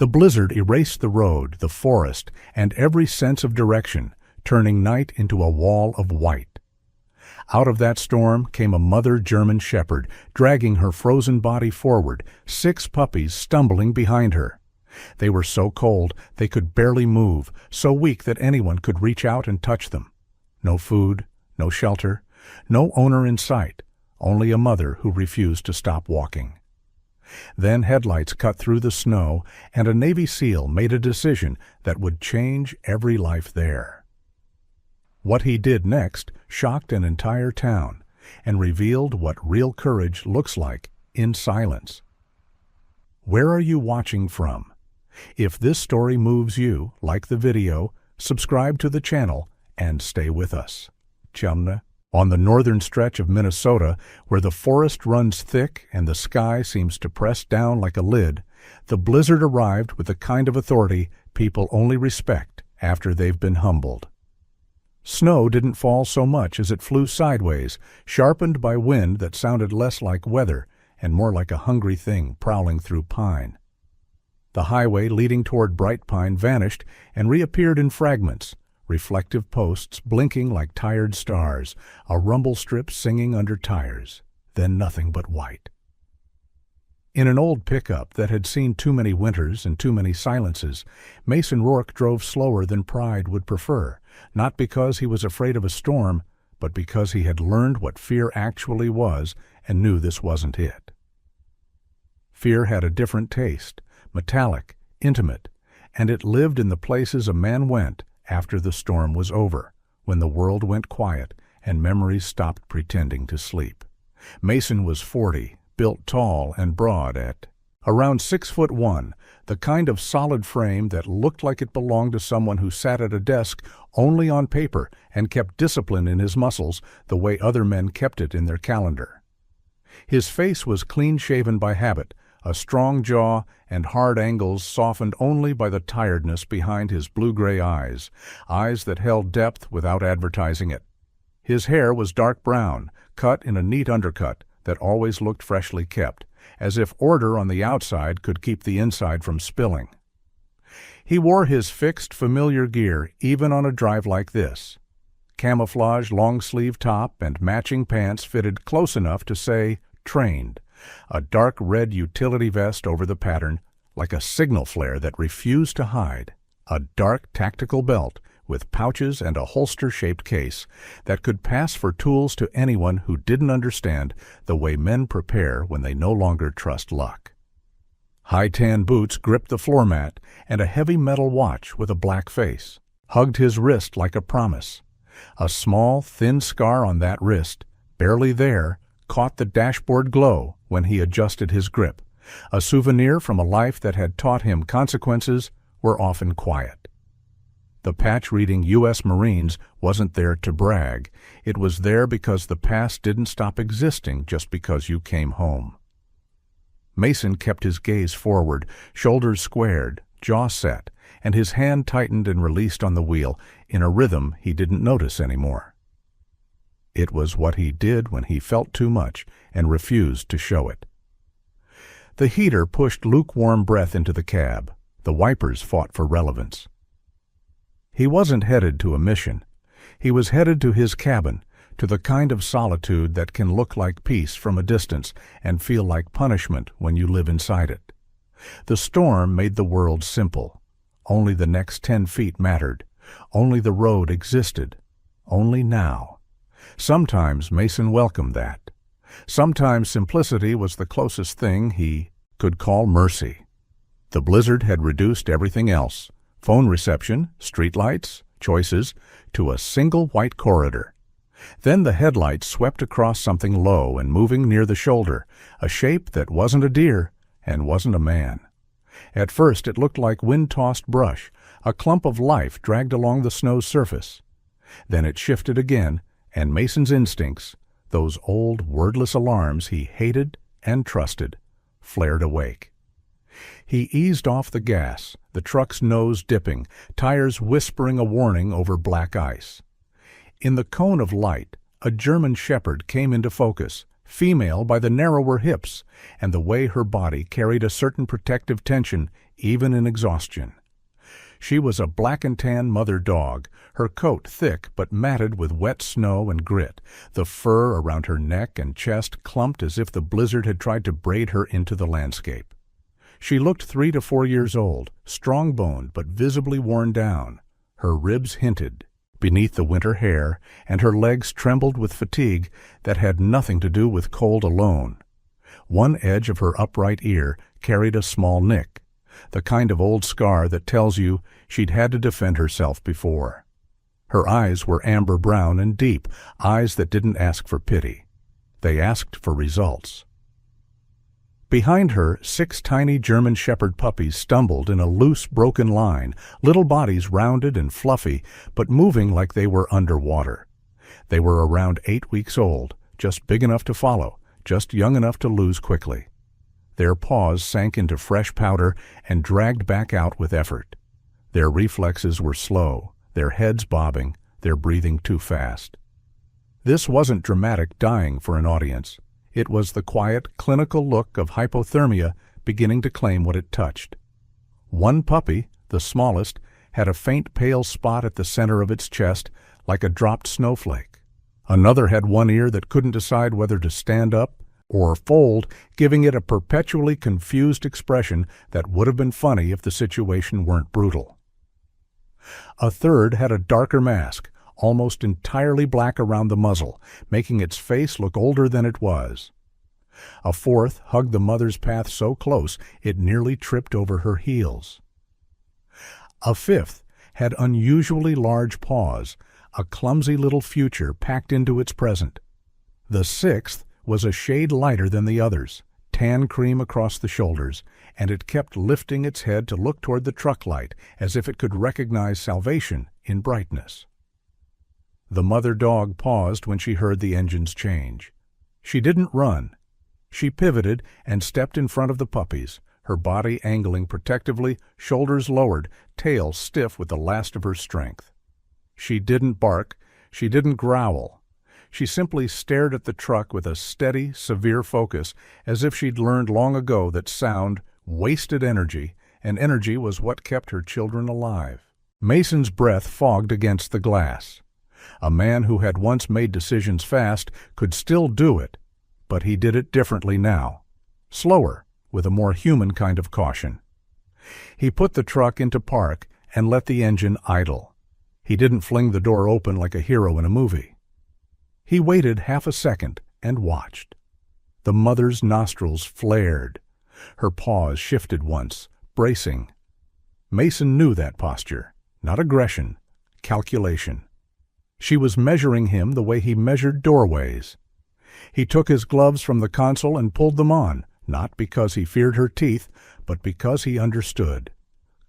The blizzard erased the road, the forest, and every sense of direction, turning night into a wall of white. Out of that storm came a mother German shepherd, dragging her frozen body forward, 6 puppies stumbling behind her. They were so cold they could barely move, so weak that anyone could reach out and touch them. No food, no shelter, no owner in sight, only a mother who refused to stop walking. Then headlights cut through the snow, and a Navy SEAL made a decision that would change every life there. What he did next shocked an entire town and revealed what real courage looks like in silence. Where are you watching from? If this story moves you, like the video, subscribe to the channel, and stay with us. Chumna. On the northern stretch of Minnesota, where the forest runs thick and the sky seems to press down like a lid, the blizzard arrived with the kind of authority people only respect after they've been humbled. Snow didn't fall so much as it flew sideways, sharpened by wind that sounded less like weather and more like a hungry thing prowling through pine. The highway leading toward Bright Pine vanished and reappeared in fragments, reflective posts blinking like tired stars, a rumble strip singing under tires, then nothing but white. In an old pickup that had seen too many winters and too many silences, Mason Rourke drove slower than pride would prefer, not because he was afraid of a storm, but because he had learned what fear actually was and knew this wasn't it. Fear had a different taste, metallic, intimate, and it lived in the places a man went after the storm was over, when the world went quiet and memories stopped pretending to sleep. Mason was 40, built tall and broad at around 6'1", the kind of solid frame that looked like it belonged to someone who sat at a desk only on paper and kept discipline in his muscles the way other men kept it in their calendar. His face was clean-shaven by habit, a strong jaw and hard angles softened only by the tiredness behind his blue-gray eyes, eyes that held depth without advertising it. His hair was dark brown, cut in a neat undercut that always looked freshly kept, as if order on the outside could keep the inside from spilling. He wore his fixed, familiar gear even on a drive like this. Camouflage long-sleeve top and matching pants fitted close enough to say, trained, a dark red utility vest over the pattern, like a signal flare that refused to hide, a dark tactical belt with pouches and a holster-shaped case that could pass for tools to anyone who didn't understand the way men prepare when they no longer trust luck. High tan boots gripped the floor mat, and a heavy metal watch with a black face hugged his wrist like a promise. A small, thin scar on that wrist, barely there, caught the dashboard glow when he adjusted his grip, a souvenir from a life that had taught him consequences were often quiet. The patch reading U.S. Marines wasn't there to brag. It was there because the past didn't stop existing just because you came home. Mason kept his gaze forward, shoulders squared, jaw set, and his hand tightened and released on the wheel in a rhythm he didn't notice anymore. It was what he did when he felt too much and refused to show it. The heater pushed lukewarm breath into the cab. The wipers fought for relevance. He wasn't headed to a mission. He was headed to his cabin, to the kind of solitude that can look like peace from a distance and feel like punishment when you live inside it. The storm made the world simple. Only the next 10 feet mattered. Only the road existed. Only now. Sometimes Mason welcomed that. Sometimes simplicity was the closest thing he could call mercy. The blizzard had reduced everything else, phone reception, streetlights, choices, to a single white corridor. Then the headlights swept across something low and moving near the shoulder, a shape that wasn't a deer and wasn't a man. At first it looked like wind-tossed brush, a clump of life dragged along the snow's surface. Then it shifted again, and Mason's instincts, those old wordless alarms he hated and trusted, flared awake. He eased off the gas, the truck's nose dipping, tires whispering a warning over black ice. In the cone of light, a German shepherd came into focus, female by the narrower hips, and the way her body carried a certain protective tension even in exhaustion. She was a black and tan mother dog, her coat thick but matted with wet snow and grit, the fur around her neck and chest clumped as if the blizzard had tried to braid her into the landscape. She looked 3 to 4 years old, strong-boned but visibly worn down. Her ribs hinted beneath the winter hair, and her legs trembled with fatigue that had nothing to do with cold alone. One edge of her upright ear carried a small nick, the kind of old scar that tells you she'd had to defend herself before. Her eyes were amber brown and deep, eyes that didn't ask for pity. They asked for results. Behind her, 6 tiny German Shepherd puppies stumbled in a loose, broken line, little bodies rounded and fluffy, but moving like they were underwater. They were around 8 weeks old, just big enough to follow, just young enough to lose quickly. Their paws sank into fresh powder and dragged back out with effort. Their reflexes were slow, their heads bobbing, their breathing too fast. This wasn't dramatic dying for an audience. It was the quiet, clinical look of hypothermia beginning to claim what it touched. One puppy, the smallest, had a faint pale spot at the center of its chest, like a dropped snowflake. Another had one ear that couldn't decide whether to stand up or fold, giving it a perpetually confused expression that would have been funny if the situation weren't brutal. A third had a darker mask, almost entirely black around the muzzle, making its face look older than it was. A fourth hugged the mother's path so close it nearly tripped over her heels. A fifth had unusually large paws, a clumsy little future packed into its present. The sixth was a shade lighter than the others, tan cream across the shoulders, and it kept lifting its head to look toward the truck light as if it could recognize salvation in brightness. The mother dog paused when she heard the engines change. She didn't run. She pivoted and stepped in front of the puppies, her body angling protectively, shoulders lowered, tail stiff with the last of her strength. She didn't bark. She didn't growl. She simply stared at the truck with a steady, severe focus, as if she'd learned long ago that sound wasted energy, and energy was what kept her children alive. Mason's breath fogged against the glass. A man who had once made decisions fast could still do it, but he did it differently now. Slower, with a more human kind of caution. He put the truck into park and let the engine idle. He didn't fling the door open like a hero in a movie. He waited half a second and watched. The mother's nostrils flared. Her paws shifted once, bracing. Mason knew that posture. Not aggression, calculation. She was measuring him the way he measured doorways. He took his gloves from the console and pulled them on, not because he feared her teeth, but because he understood.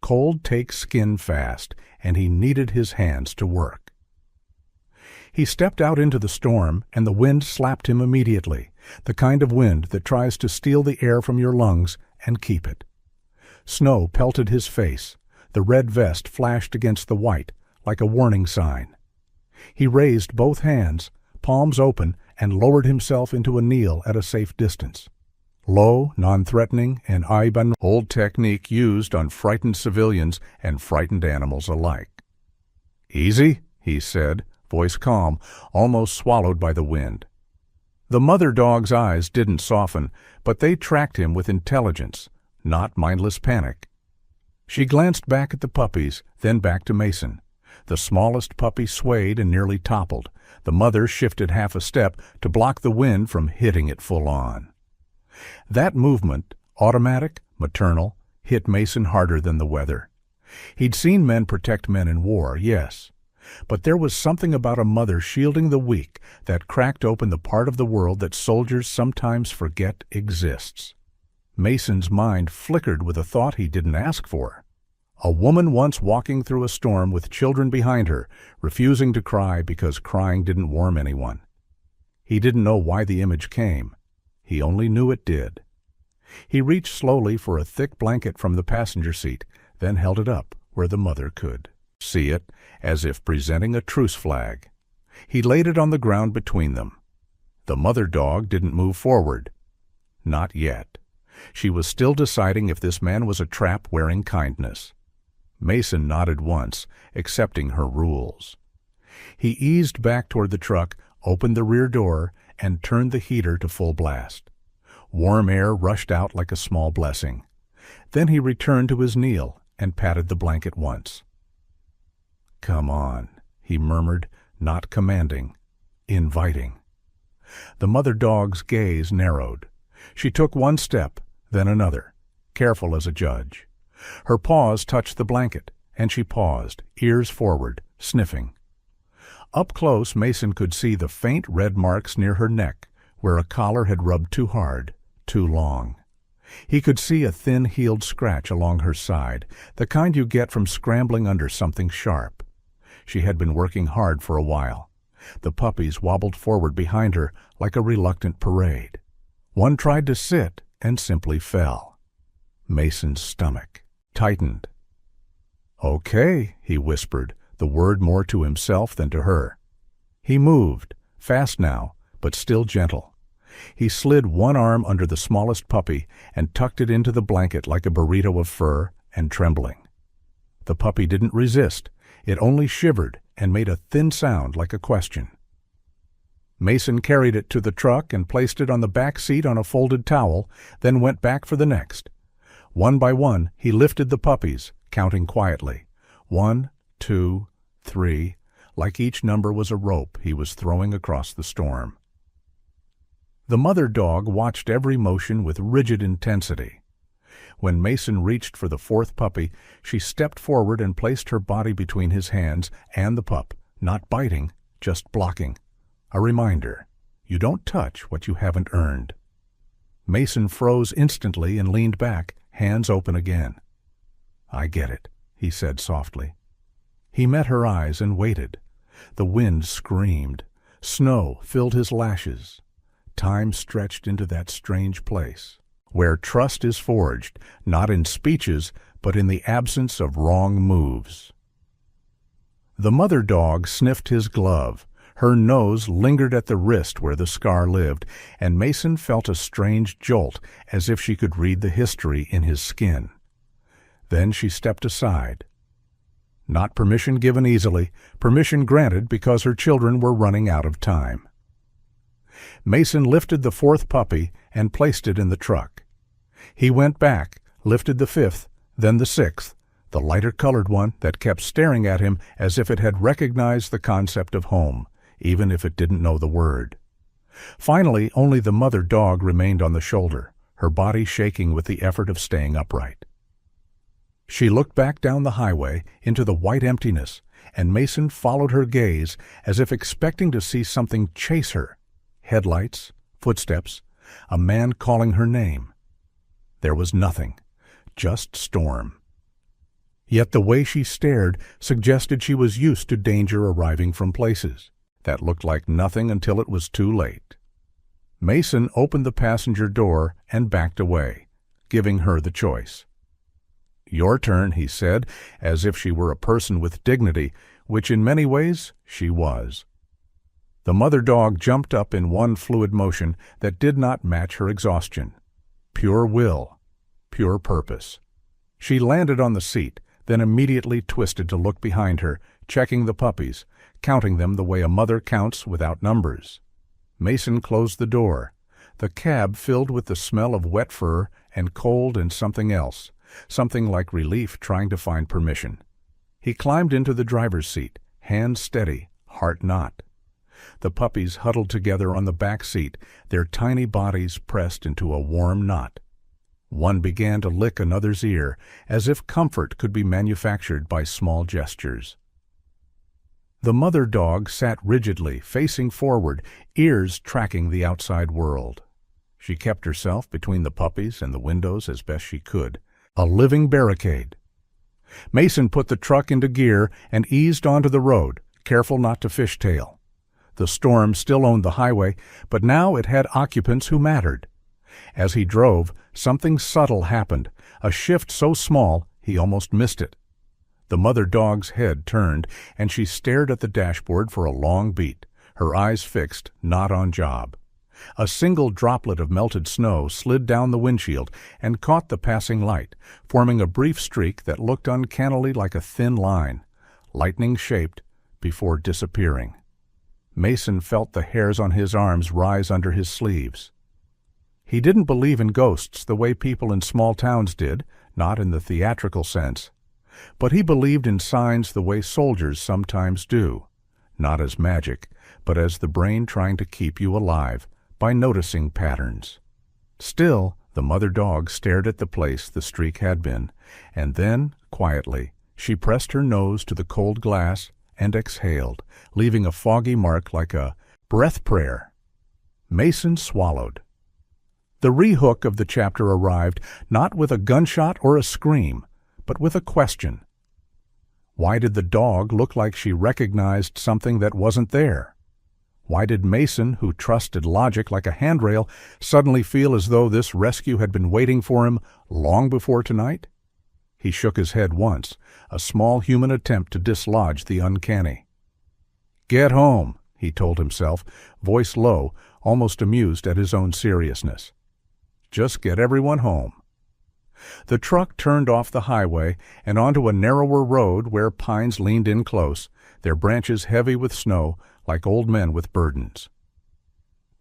Cold takes skin fast, and he needed his hands to work. He stepped out into the storm, and the wind slapped him immediately, the kind of wind that tries to steal the air from your lungs and keep it. Snow pelted his face. The red vest flashed against the white, like a warning sign. He raised both hands, palms open, and lowered himself into a kneel at a safe distance. Low, non-threatening, and Iban, old technique used on frightened civilians and frightened animals alike. "Easy," he said, voice calm, almost swallowed by the wind. The mother dog's eyes didn't soften, but they tracked him with intelligence, not mindless panic. She glanced back at the puppies, then back to Mason. The smallest puppy swayed and nearly toppled. The mother shifted half a step to block the wind from hitting it full on. That movement, automatic, maternal, hit Mason harder than the weather. He'd seen men protect men in war, yes, but there was something about a mother shielding the weak that cracked open the part of the world that soldiers sometimes forget exists. Mason's mind flickered with a thought he didn't ask for. A woman once walking through a storm with children behind her, refusing to cry because crying didn't warm anyone. He didn't know why the image came. He only knew it did. He reached slowly for a thick blanket from the passenger seat, then held it up where the mother could see it, as if presenting a truce flag. He laid it on the ground between them. The mother dog didn't move forward. Not yet. She was still deciding if this man was a trap wearing kindness. Mason nodded once, accepting her rules. He eased back toward the truck, opened the rear door, and turned the heater to full blast. Warm air rushed out like a small blessing. Then he returned to his kneel and patted the blanket once. "Come on," he murmured, not commanding, inviting. The mother dog's gaze narrowed. She took one step, then another, careful as a judge. Her paws touched the blanket, and she paused, ears forward, sniffing. Up close, Mason could see the faint red marks near her neck, where a collar had rubbed too hard, too long. He could see a thin healed scratch along her side, the kind you get from scrambling under something sharp. She had been working hard for a while. The puppies wobbled forward behind her like a reluctant parade. One tried to sit and simply fell. Mason's stomach tightened. "Okay," he whispered, the word more to himself than to her. He moved, fast now, but still gentle. He slid one arm under the smallest puppy and tucked it into the blanket like a burrito of fur and trembling. The puppy didn't resist. It only shivered and made a thin sound like a question. Mason carried it to the truck and placed it on the back seat on a folded towel, then went back for the next. One by one, he lifted the puppies, counting quietly. 1, 2, 3, like each number was a rope he was throwing across the storm. The mother dog watched every motion with rigid intensity. When Mason reached for the fourth puppy, she stepped forward and placed her body between his hands and the pup, not biting, just blocking. A reminder, you don't touch what you haven't earned. Mason froze instantly and leaned back, hands open again. "I get it," he said softly. He met her eyes and waited. The wind screamed. Snow filled his lashes. Time stretched into that strange place, where trust is forged, not in speeches, but in the absence of wrong moves. The mother dog sniffed his glove. Her nose lingered at the wrist where the scar lived, and Mason felt a strange jolt, as if she could read the history in his skin. Then she stepped aside. Not permission given easily, permission granted because her children were running out of time. Mason lifted the fourth puppy and placed it in the truck. He went back, lifted the fifth, then the sixth, the lighter-colored one that kept staring at him as if it had recognized the concept of home, even if it didn't know the word. Finally, only the mother dog remained on the shoulder, her body shaking with the effort of staying upright. She looked back down the highway into the white emptiness, and Mason followed her gaze as if expecting to see something chase her. Headlights, footsteps, a man calling her name. There was nothing, just storm. Yet the way she stared suggested she was used to danger arriving from places that looked like nothing until it was too late. Mason opened the passenger door and backed away, giving her the choice. "Your turn," he said, as if she were a person with dignity, which in many ways she was. The mother dog jumped up in one fluid motion that did not match her exhaustion. Pure will, pure purpose. She landed on the seat, then immediately twisted to look behind her, checking the puppies, counting them the way a mother counts without numbers. Mason closed the door. The cab filled with the smell of wet fur and cold and something else, something like relief trying to find permission. He climbed into the driver's seat, hands steady, heart not. The puppies huddled together on the back seat, their tiny bodies pressed into a warm knot. One began to lick another's ear, as if comfort could be manufactured by small gestures. The mother dog sat rigidly, facing forward, ears tracking the outside world. She kept herself between the puppies and the windows as best she could, a living barricade. Mason put the truck into gear and eased onto the road, careful not to fishtail. The storm still owned the highway, but now it had occupants who mattered. As he drove, something subtle happened, a shift so small he almost missed it. The mother dog's head turned, and she stared at the dashboard for a long beat, her eyes fixed, not on job. A single droplet of melted snow slid down the windshield and caught the passing light, forming a brief streak that looked uncannily like a thin line, lightning-shaped, before disappearing. Mason felt the hairs on his arms rise under his sleeves. He didn't believe in ghosts the way people in small towns did, not in the theatrical sense. But he believed in signs the way soldiers sometimes do, not as magic, but as the brain trying to keep you alive by noticing patterns. Still, the mother dog stared at the place the streak had been, and then, quietly, she pressed her nose to the cold glass and exhaled, leaving a foggy mark like a breath prayer. Mason swallowed. The rehook of the chapter arrived not with a gunshot or a scream, but with a question. Why did the dog look like she recognized something that wasn't there? Why did Mason, who trusted logic like a handrail, suddenly feel as though this rescue had been waiting for him long before tonight? He shook his head once, a small human attempt to dislodge the uncanny. "Get home," he told himself, voice low, almost amused at his own seriousness. "Just get everyone home." The truck turned off the highway and onto a narrower road where pines leaned in close, their branches heavy with snow like old men with burdens.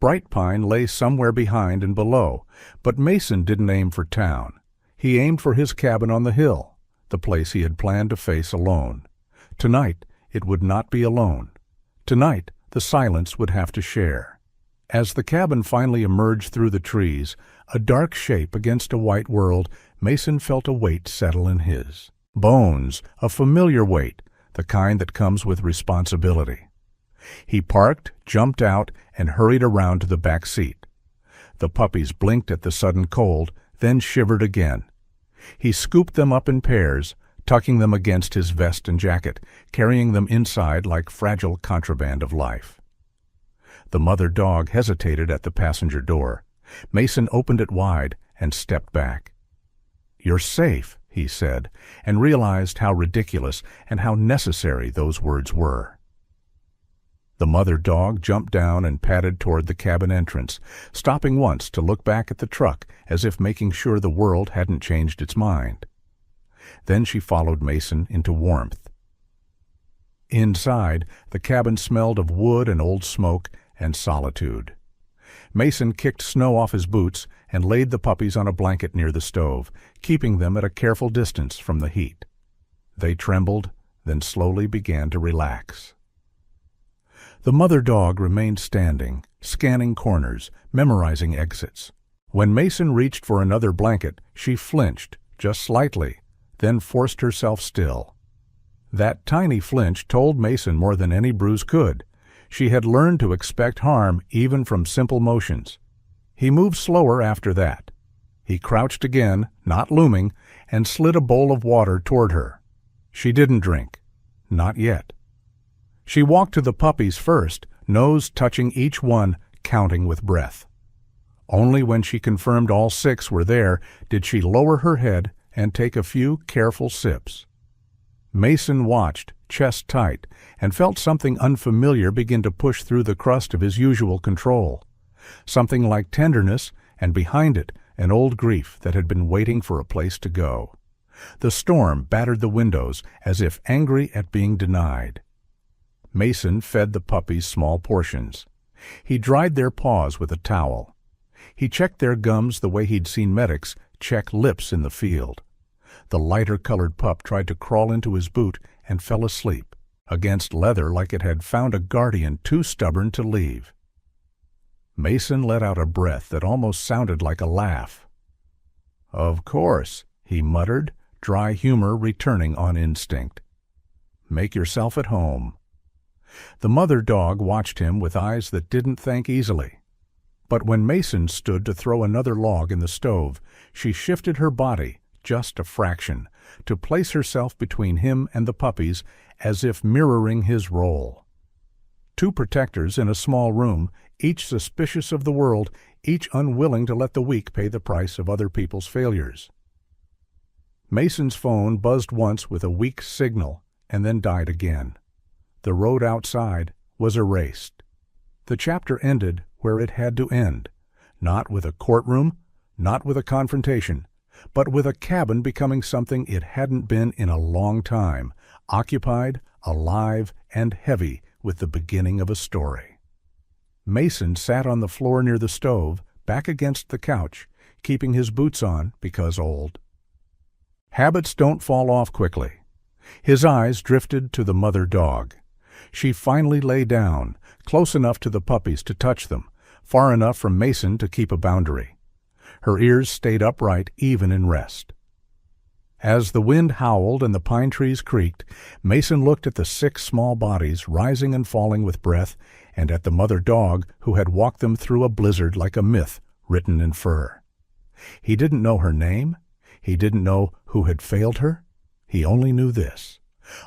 Bright Pine lay somewhere behind and below, but Mason didn't aim for town. He aimed for his cabin on the hill, the place he had planned to face alone. Tonight, it would not be alone. Tonight, the silence would have to share. As the cabin finally emerged through the trees, a dark shape against a white world, Mason felt a weight settle in his bones, a familiar weight, the kind that comes with responsibility. He parked, jumped out, and hurried around to the back seat. The puppies blinked at the sudden cold, then shivered again. He scooped them up in pairs, tucking them against his vest and jacket, carrying them inside like fragile contraband of life. The mother dog hesitated at the passenger door. Mason opened it wide and stepped back. "You're safe," he said, and realized how ridiculous and how necessary those words were. The mother dog jumped down and padded toward the cabin entrance, stopping once to look back at the truck as if making sure the world hadn't changed its mind. Then she followed Mason into warmth. Inside, the cabin smelled of wood and old smoke and solitude. Mason kicked snow off his boots and laid the puppies on a blanket near the stove, keeping them at a careful distance from the heat. They trembled, then slowly began to relax. The mother dog remained standing, scanning corners, memorizing exits. When Mason reached for another blanket, she flinched, just slightly, then forced herself still. That tiny flinch told Mason more than any bruise could. She had learned to expect harm even from simple motions. He moved slower after that. He crouched again, not looming, and slid a bowl of water toward her. She didn't drink. Not yet. She walked to the puppies first, nose touching each one, counting with breath. Only when she confirmed all 6 were there did she lower her head and take a few careful sips. Mason watched, chest tight, and felt something unfamiliar begin to push through the crust of his usual control. Something like tenderness, and behind it, an old grief that had been waiting for a place to go. The storm battered the windows as if angry at being denied. Mason fed the puppies small portions. He dried their paws with a towel. He checked their gums the way he'd seen medics check lips in the field. The lighter-colored pup tried to crawl into his boot and fell asleep, against leather like it had found a guardian too stubborn to leave. Mason let out a breath that almost sounded like a laugh. "Of course," he muttered, dry humor returning on instinct. "Make yourself at home." The mother dog watched him with eyes that didn't think easily. But when Mason stood to throw another log in the stove, she shifted her body, just a fraction, to place herself between him and the puppies as if mirroring his role. 2 protectors in a small room, each suspicious of the world, each unwilling to let the weak pay the price of other people's failures. Mason's phone buzzed once with a weak signal and then died again. The road outside was erased. The chapter ended where it had to end, not with a courtroom, not with a confrontation, but with a cabin becoming something it hadn't been in a long time, occupied, alive, and heavy with the beginning of a story. Mason sat on the floor near the stove, back against the couch, keeping his boots on because old. Habits don't fall off quickly. His eyes drifted to the mother dog. She finally lay down, close enough to the puppies to touch them, far enough from Mason to keep a boundary. Her ears stayed upright even in rest. As the wind howled and the pine trees creaked, Mason looked at the 6 small bodies rising and falling with breath, and at the mother dog who had walked them through a blizzard like a myth written in fur. He didn't know her name. He didn't know who had failed her. He only knew this.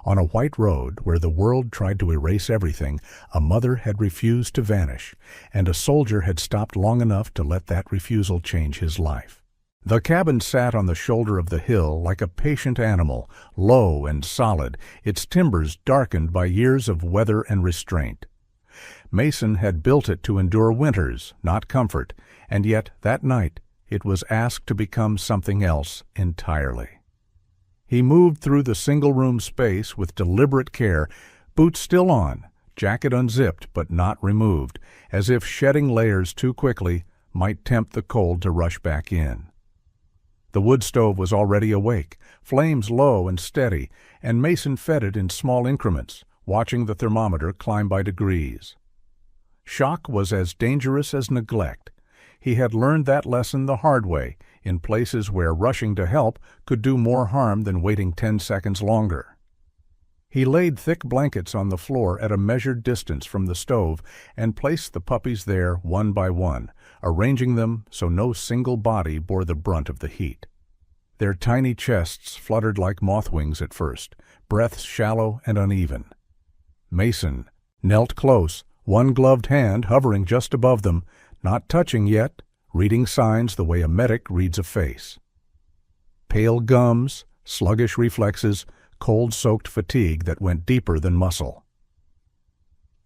On a white road where the world tried to erase everything, a mother had refused to vanish, and a soldier had stopped long enough to let that refusal change his life. The cabin sat on the shoulder of the hill like a patient animal, low and solid, its timbers darkened by years of weather and restraint. Mason had built it to endure winters, not comfort, and yet that night it was asked to become something else entirely. He moved through the single-room space with deliberate care, boots still on, jacket unzipped but not removed, as if shedding layers too quickly might tempt the cold to rush back in. The wood stove was already awake, flames low and steady, and Mason fed it in small increments, watching the thermometer climb by degrees. Shock was as dangerous as neglect. He had learned that lesson the hard way, in places where rushing to help could do more harm than waiting 10 seconds longer. He laid thick blankets on the floor at a measured distance from the stove and placed the puppies there one by one, arranging them so no single body bore the brunt of the heat. Their tiny chests fluttered like moth wings at first, breaths shallow and uneven. Mason knelt close, one gloved hand hovering just above them, not touching yet, reading signs the way a medic reads a face. Pale gums, sluggish reflexes, cold-soaked fatigue that went deeper than muscle.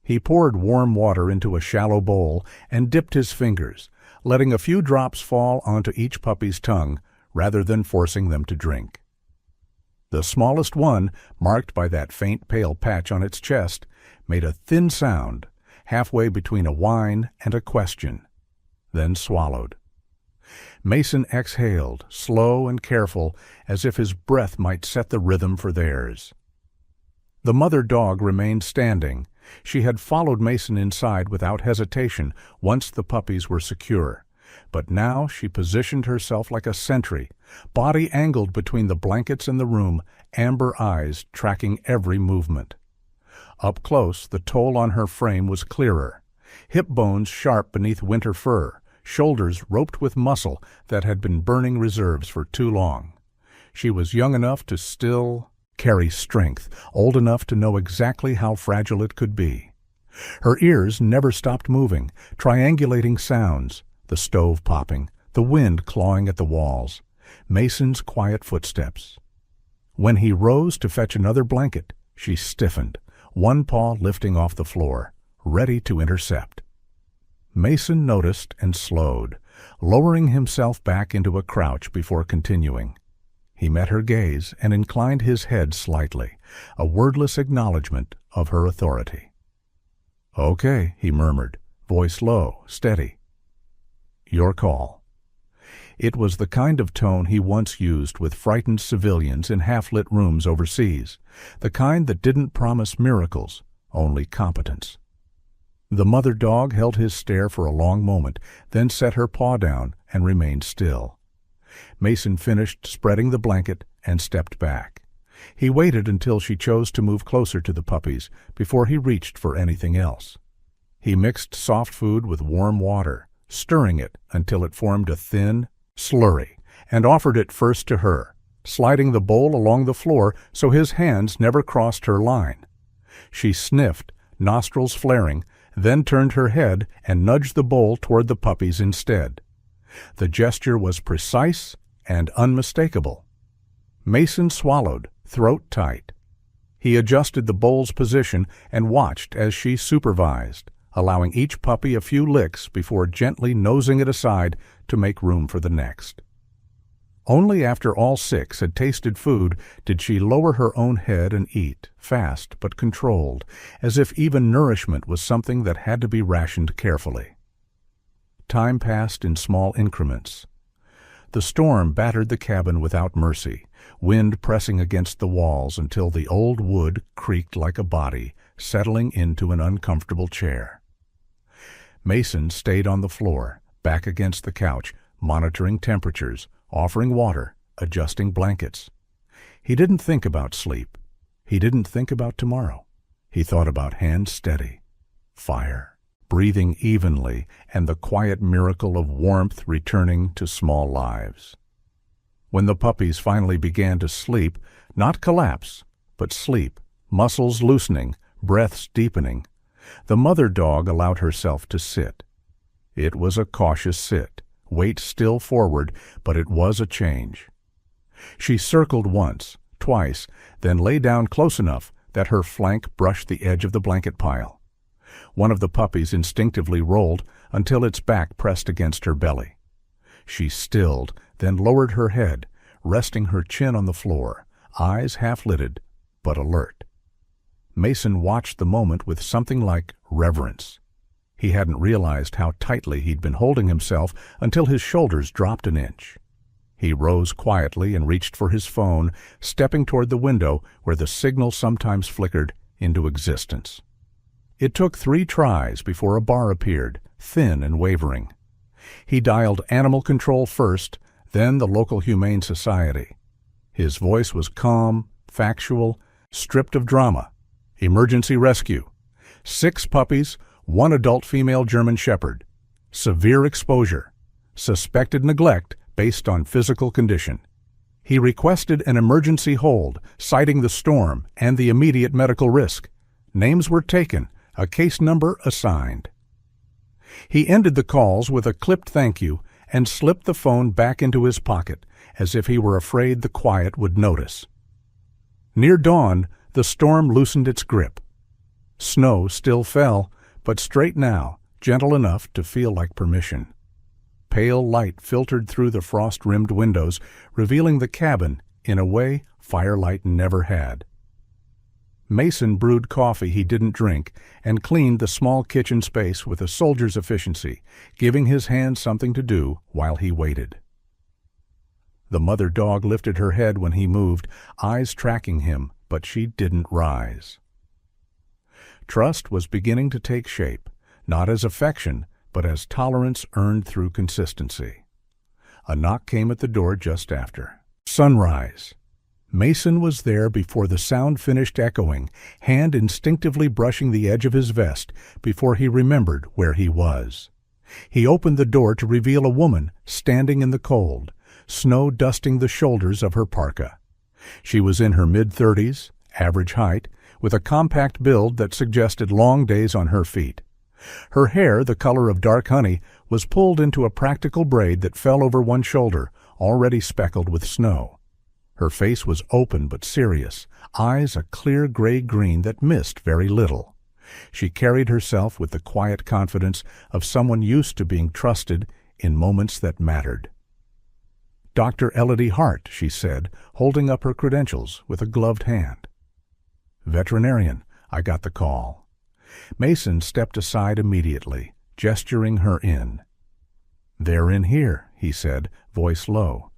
He poured warm water into a shallow bowl and dipped his fingers, letting a few drops fall onto each puppy's tongue rather than forcing them to drink. The smallest one, marked by that faint pale patch on its chest, made a thin sound, halfway between a whine and a question, then swallowed. Mason exhaled, slow and careful, as if his breath might set the rhythm for theirs. The mother dog remained standing. She had followed Mason inside without hesitation once the puppies were secure, but now she positioned herself like a sentry, body angled between the blankets and the room, amber eyes tracking every movement. Up close, the toll on her frame was clearer. Hip bones sharp beneath winter fur, shoulders roped with muscle that had been burning reserves for too long. She was young enough to still carry strength, old enough to know exactly how fragile it could be. Her ears never stopped moving, triangulating sounds, the stove popping, the wind clawing at the walls, Mason's quiet footsteps. When he rose to fetch another blanket, she stiffened, one paw lifting off the floor, ready to intercept. Mason noticed and slowed, lowering himself back into a crouch before continuing. He met her gaze and inclined his head slightly, a wordless acknowledgment of her authority. "Okay," he murmured, voice low, steady. "Your call." It was the kind of tone he once used with frightened civilians in half-lit rooms overseas, the kind that didn't promise miracles, only competence. The mother dog held his stare for a long moment, then set her paw down and remained still. Mason finished spreading the blanket and stepped back. He waited until she chose to move closer to the puppies before he reached for anything else. He mixed soft food with warm water, stirring it until it formed a thin slurry, and offered it first to her, sliding the bowl along the floor so his hands never crossed her line. She sniffed, nostrils flaring, then turned her head and nudged the bowl toward the puppies instead. The gesture was precise and unmistakable. Mason swallowed, throat tight. He adjusted the bowl's position and watched as she supervised, allowing each puppy a few licks before gently nosing it aside to make room for the next. Only after all 6 had tasted food did she lower her own head and eat, fast but controlled, as if even nourishment was something that had to be rationed carefully. Time passed in small increments. The storm battered the cabin without mercy, wind pressing against the walls until the old wood creaked like a body, settling into an uncomfortable chair. Mason stayed on the floor, back against the couch, monitoring temperatures, offering water, adjusting blankets. He didn't think about sleep. He didn't think about tomorrow. He thought about hands steady, fire, breathing evenly, and the quiet miracle of warmth returning to small lives. When the puppies finally began to sleep, not collapse, but sleep, muscles loosening, breaths deepening, the mother dog allowed herself to sit. It was a cautious sit, weight still forward, but it was a change. She circled once, twice, then lay down close enough that her flank brushed the edge of the blanket pile. One of the puppies instinctively rolled until its back pressed against her belly. She stilled, then lowered her head, resting her chin on the floor, eyes half-lidded, but alert. Mason watched the moment with something like reverence. He hadn't realized how tightly he'd been holding himself until his shoulders dropped an inch. He rose quietly and reached for his phone, stepping toward the window where the signal sometimes flickered into existence. It took 3 tries before a bar appeared, thin and wavering. He dialed Animal Control first, then the local Humane Society. His voice was calm, factual, stripped of drama. Emergency rescue. 6 puppies, 1 adult female German Shepherd. Severe exposure. Suspected neglect based on physical condition. He requested an emergency hold, citing the storm and the immediate medical risk. Names were taken, a case number assigned. He ended the calls with a clipped thank you and slipped the phone back into his pocket, as if he were afraid the quiet would notice. Near dawn, the storm loosened its grip. Snow still fell, but straight now, gentle enough to feel like permission. Pale light filtered through the frost-rimmed windows, revealing the cabin in a way firelight never had. Mason brewed coffee he didn't drink and cleaned the small kitchen space with a soldier's efficiency, giving his hands something to do while he waited. The mother dog lifted her head when he moved, eyes tracking him, but she didn't rise. Trust was beginning to take shape, not as affection, but as tolerance earned through consistency. A knock came at the door just after. Sunrise. Mason was there before the sound finished echoing, hand instinctively brushing the edge of his vest before he remembered where he was. He opened the door to reveal a woman standing in the cold, snow dusting the shoulders of her parka. She was in her mid-30s, average height, with a compact build that suggested long days on her feet. Her hair, the color of dark honey, was pulled into a practical braid that fell over one shoulder, already speckled with snow. Her face was open but serious, eyes a clear gray-green that missed very little. She carried herself with the quiet confidence of someone used to being trusted in moments that mattered. "Dr. Elodie Hart," she said, holding up her credentials with a gloved hand. "Veterinarian, I got the call." Mason stepped aside immediately, gesturing her in. "They're in here," he said, voice low.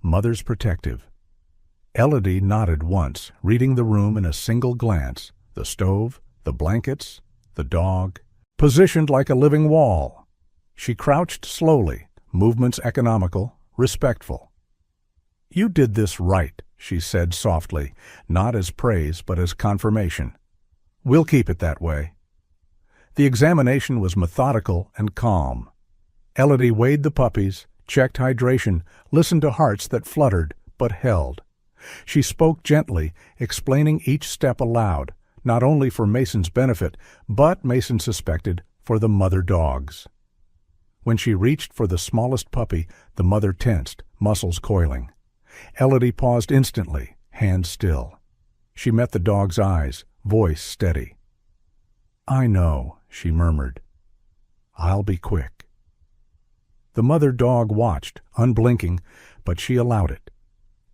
"Mother's protective." Elodie nodded once, reading the room in a single glance, the stove, the blankets, the dog, positioned like a living wall. She crouched slowly, movements economical, respectful. "You did this right," she said softly, not as praise but as confirmation. "We'll keep it that way." The examination was methodical and calm. Elodie weighed the puppies, checked hydration, listened to hearts that fluttered but held. She spoke gently, explaining each step aloud, not only for Mason's benefit, but, Mason suspected, for the mother dog's. When she reached for the smallest puppy, the mother tensed, muscles coiling. Elodie paused instantly, hands still. She met the dog's eyes, voice steady. "I know," she murmured. "I'll be quick." The mother dog watched, unblinking, but she allowed it.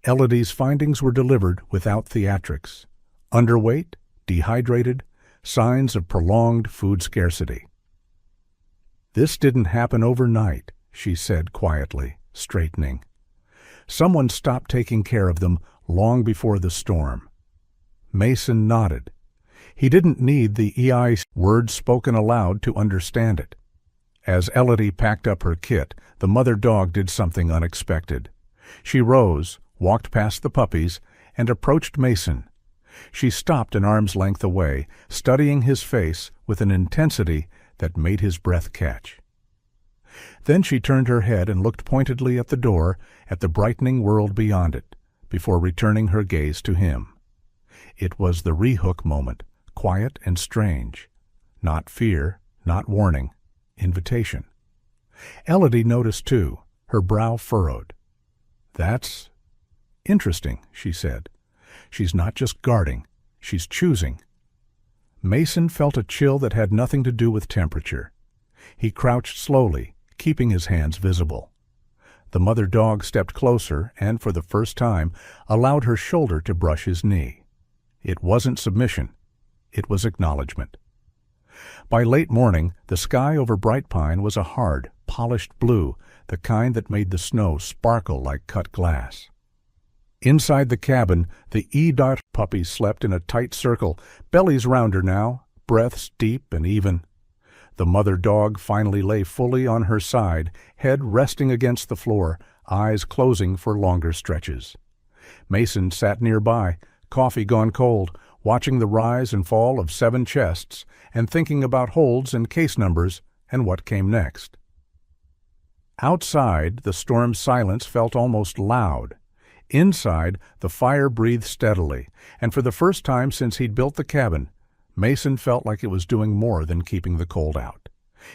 Elodie's findings were delivered without theatrics. Underweight, dehydrated, signs of prolonged food scarcity. "This didn't happen overnight," she said quietly, straightening. "Someone stopped taking care of them long before the storm." Mason nodded. He didn't need the EI words spoken aloud to understand it. As Elodie packed up her kit, the mother dog did something unexpected. She rose, walked past the puppies, and approached Mason. She stopped an arm's length away, studying his face with an intensity that made his breath catch. Then she turned her head and looked pointedly at the door, at the brightening world beyond it, before returning her gaze to him. It was the rehook moment, quiet and strange. Not fear, not warning, invitation. Elodie noticed too, her brow furrowed. "That's interesting," she said. "She's not just guarding, she's choosing." Mason felt a chill that had nothing to do with temperature. He crouched slowly, keeping his hands visible. The mother dog stepped closer and, for the first time, allowed her shoulder to brush his knee. It wasn't submission. It was acknowledgement. By late morning, the sky over Bright Pine was a hard, polished blue, the kind that made the snow sparkle like cut glass. Inside the cabin, the E-Dot puppies slept in a tight circle, bellies rounder now, breaths deep and even. The mother dog finally lay fully on her side, head resting against the floor, eyes closing for longer stretches. Mason sat nearby, coffee gone cold, watching the rise and fall of 7 chests and thinking about holds and case numbers and what came next. Outside, the storm's silence felt almost loud. Inside, the fire breathed steadily, and for the first time since he'd built the cabin, Mason felt like it was doing more than keeping the cold out.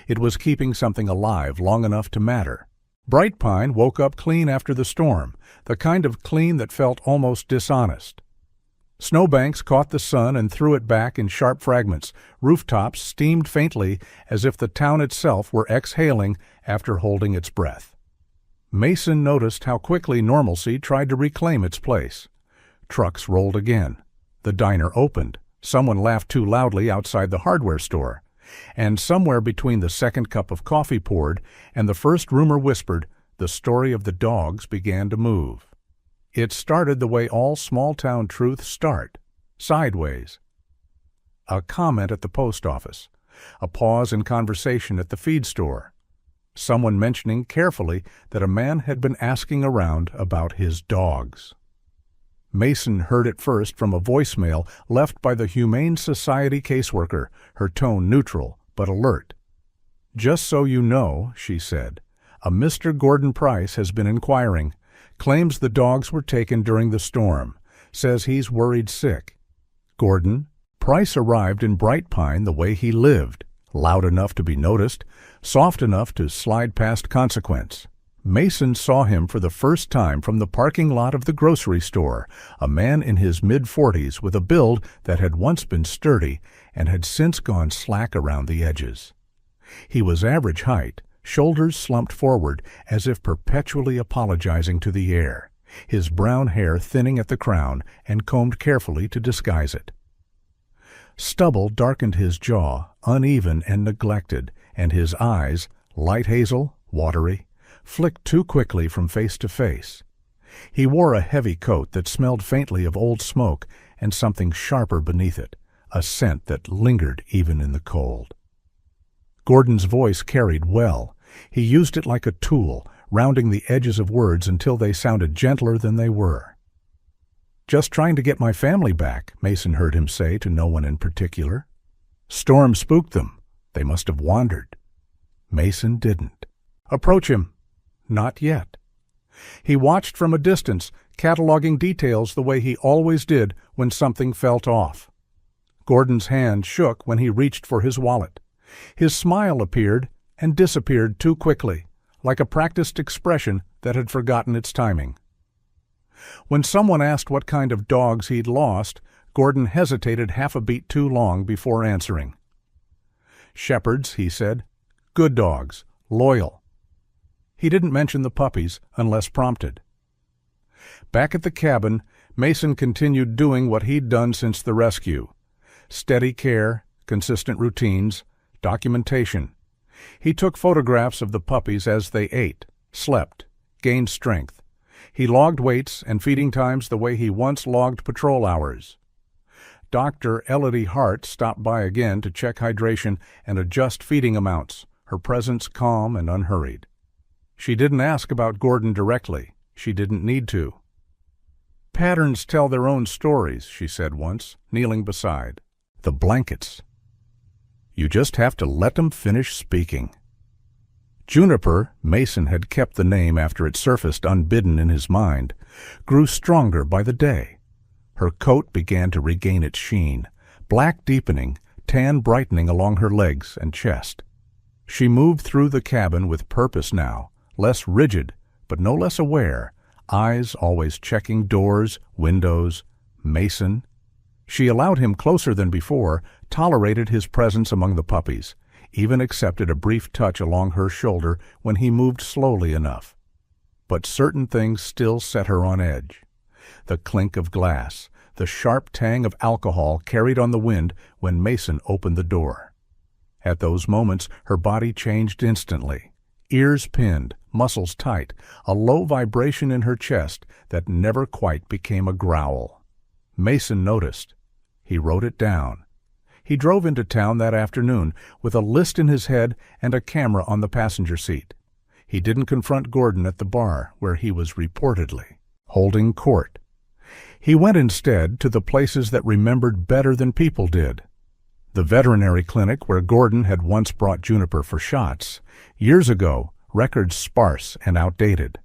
It was keeping something alive long enough to matter. Bright Pine woke up clean after the storm, the kind of clean that felt almost dishonest. Snowbanks caught the sun and threw it back in sharp fragments. Rooftops steamed faintly as if the town itself were exhaling after holding its breath. Mason noticed how quickly normalcy tried to reclaim its place. Trucks rolled again. The diner opened. Someone laughed too loudly outside the hardware store. And somewhere between the second cup of coffee poured and the first rumor whispered, the story of the dogs began to move. It started the way all small-town truths start, sideways. A comment at the post office, a pause in conversation at the feed store, someone mentioning carefully that a man had been asking around about his dogs. Mason heard it first from a voicemail left by the Humane Society caseworker, her tone neutral but alert. "Just so you know," she said, "a Mr. Gordon Price has been inquiring. Claims the dogs were taken during the storm. Says he's worried sick." Gordon? Price arrived in Bright Pine the way he lived, loud enough to be noticed, soft enough to slide past consequence. Mason saw him for the first time from the parking lot of the grocery store, a man in his mid-40s with a build that had once been sturdy and had since gone slack around the edges. He was average height, shoulders slumped forward as if perpetually apologizing to the air, his brown hair thinning at the crown and combed carefully to disguise it. Stubble darkened his jaw, uneven and neglected, and his eyes, light hazel, watery, flicked too quickly from face to face. He wore a heavy coat that smelled faintly of old smoke and something sharper beneath it, a scent that lingered even in the cold. Gordon's voice carried well. He used it like a tool, rounding the edges of words until they sounded gentler than they were. "Just trying to get my family back," Mason heard him say to no one in particular. Storm spooked them. They must have wandered. Mason didn't. "Approach him." Not yet. He watched from a distance, cataloging details the way he always did when something felt off. Gordon's hand shook when he reached for his wallet. His smile appeared and disappeared too quickly, like a practiced expression that had forgotten its timing. When someone asked what kind of dogs he'd lost, Gordon hesitated half a beat too long before answering. Shepherds, he said. Good dogs. Loyal. He didn't mention the puppies unless prompted. Back at the cabin, Mason continued doing what he'd done since the rescue. Steady care, consistent routines, documentation. He took photographs of the puppies as they ate, slept, gained strength. He logged weights and feeding times the way he once logged patrol hours. Dr. Elodie Hart stopped by again to check hydration and adjust feeding amounts, her presence calm and unhurried. She didn't ask about Gordon directly. She didn't need to. Patterns tell their own stories, she said once, kneeling beside. The blankets. You just have to let them finish speaking. Juniper, Mason had kept the name after it surfaced unbidden in his mind, grew stronger by the day. Her coat began to regain its sheen, black deepening, tan brightening along her legs and chest. She moved through the cabin with purpose now, less rigid, but no less aware, eyes always checking doors, windows, Mason. She allowed him closer than before, tolerated his presence among the puppies, even accepted a brief touch along her shoulder when he moved slowly enough. But certain things still set her on edge. The clink of glass, the sharp tang of alcohol carried on the wind when Mason opened the door. At those moments, her body changed instantly. Ears pinned, muscles tight, a low vibration in her chest that never quite became a growl. Mason noticed. He wrote it down. He drove into town that afternoon with a list in his head and a camera on the passenger seat. He didn't confront Gordon at the bar where he was reportedly holding court. He went instead to the places that remembered better than people did. The veterinary clinic where Gordon had once brought Juniper for shots. Years ago, records sparse and outdated.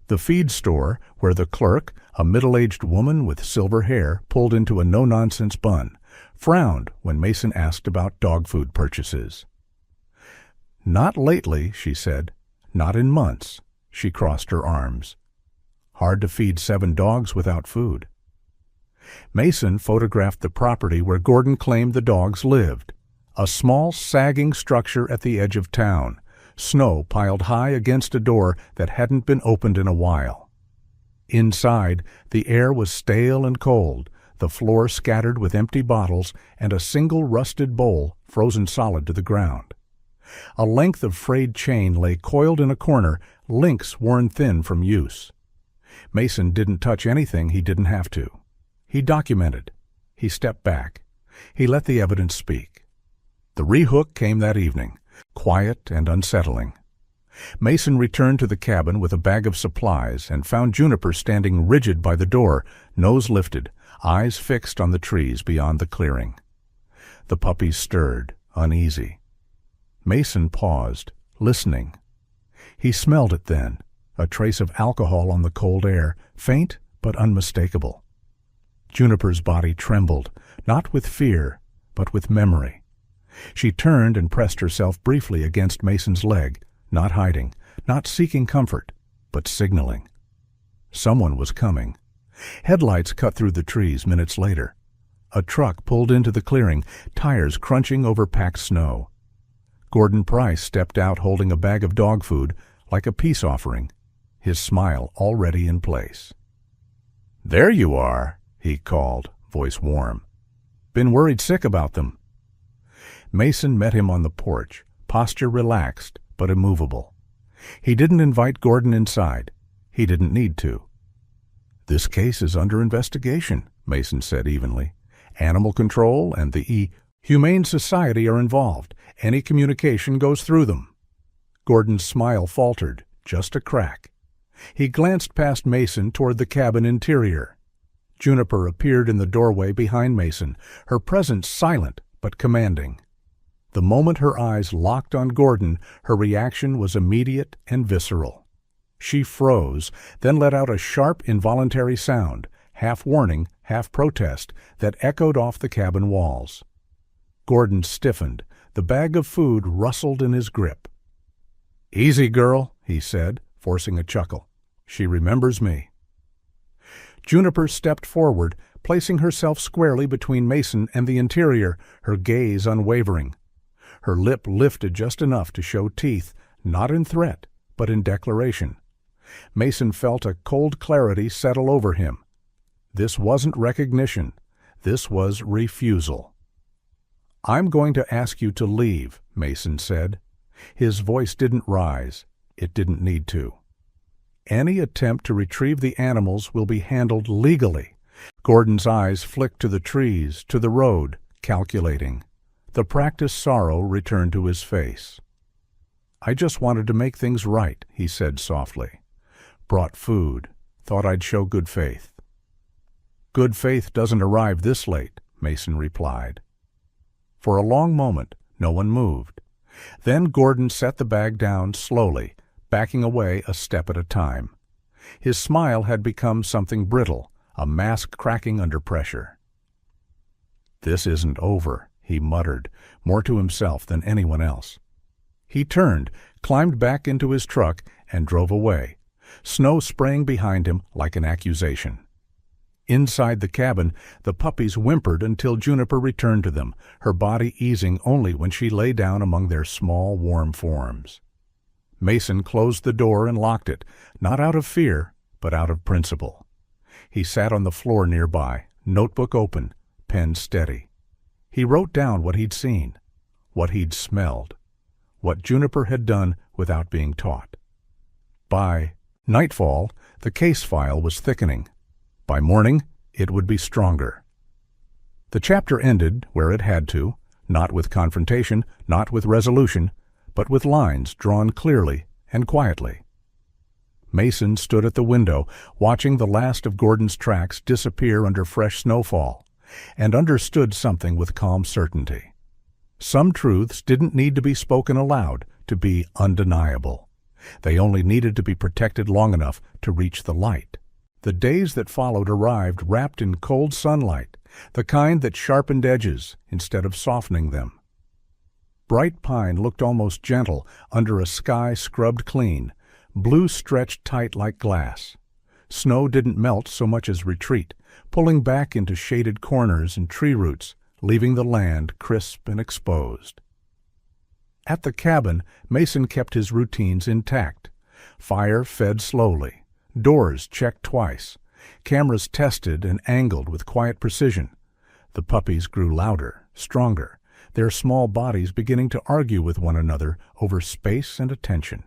The feed store where the clerk, a middle-aged woman with silver hair, pulled into a no-nonsense bun, frowned when Mason asked about dog food purchases. Not lately, she said. Not in months. She crossed her arms. Hard to feed 7 dogs without food. Mason photographed the property where Gordon claimed the dogs lived. A small, sagging structure at the edge of town, snow piled high against a door that hadn't been opened in a while. Inside, the air was stale and cold, the floor scattered with empty bottles and a single rusted bowl frozen solid to the ground. A length of frayed chain lay coiled in a corner, links worn thin from use. Mason didn't touch anything he didn't have to. He documented. He stepped back. He let the evidence speak. The rehook came that evening, quiet and unsettling. Mason returned to the cabin with a bag of supplies and found Juniper standing rigid by the door, nose lifted, eyes fixed on the trees beyond the clearing. The puppies stirred, uneasy. Mason paused, listening. He smelled it then, a trace of alcohol on the cold air, faint but unmistakable. Juniper's body trembled, not with fear, but with memory. She turned and pressed herself briefly against Mason's leg, not hiding, not seeking comfort, but signaling. Someone was coming. Headlights cut through the trees minutes later. A truck pulled into the clearing, tires crunching over packed snow. Gordon Price stepped out holding a bag of dog food, like a peace offering, his smile already in place. "There you are," he called, voice warm. "Been worried sick about them." Mason met him on the porch, posture relaxed but immovable. He didn't invite Gordon inside. He didn't need to. "This case is under investigation," Mason said evenly. "Animal control and the Humane Society are involved. Any communication goes through them." Gordon's smile faltered, just a crack. He glanced past Mason toward the cabin interior. Juniper appeared in the doorway behind Mason, her presence silent but commanding. The moment her eyes locked on Gordon, her reaction was immediate and visceral. She froze, then let out a sharp, involuntary sound, half warning, half protest, that echoed off the cabin walls. Gordon stiffened. The bag of food rustled in his grip. "Easy, girl," he said, forcing a chuckle. "She remembers me." Juniper stepped forward, placing herself squarely between Mason and the interior, her gaze unwavering. Her lip lifted just enough to show teeth, not in threat, but in declaration. Mason felt a cold clarity settle over him. This wasn't recognition. This was refusal. "I'm going to ask you to leave," Mason said. His voice didn't rise. It didn't need to. "Any attempt to retrieve the animals will be handled legally." Gordon's eyes flicked to the trees, to the road, calculating. The practiced sorrow returned to his face. "I just wanted to make things right," he said softly. "Brought food. Thought I'd show good faith." "Good faith doesn't arrive this late," Mason replied. For a long moment, no one moved. Then Gordon set the bag down slowly, backing away a step at a time. His smile had become something brittle, a mask cracking under pressure. "This isn't over," he muttered, more to himself than anyone else. He turned, climbed back into his truck, and drove away, snow spraying behind him like an accusation. Inside the cabin, the puppies whimpered until Juniper returned to them, her body easing only when she lay down among their small, warm forms. Mason closed the door and locked it, not out of fear, but out of principle. He sat on the floor nearby, notebook open, pen steady. He wrote down what he'd seen, what he'd smelled, what Juniper had done without being taught. By nightfall, the case file was thickening. By morning, it would be stronger. The chapter ended where it had to, not with confrontation, not with resolution, but with lines drawn clearly and quietly. Mason stood at the window, watching the last of Gordon's tracks disappear under fresh snowfall, and understood something with calm certainty. Some truths didn't need to be spoken aloud to be undeniable. They only needed to be protected long enough to reach the light. The days that followed arrived wrapped in cold sunlight, the kind that sharpened edges instead of softening them. Bright pine looked almost gentle under a sky scrubbed clean, blue stretched tight like glass. Snow didn't melt so much as retreat, pulling back into shaded corners and tree roots, leaving the land crisp and exposed. At the cabin, Mason kept his routines intact. Fire fed slowly. Doors checked twice. Cameras tested and angled with quiet precision. The puppies grew louder, stronger, their small bodies beginning to argue with one another over space and attention.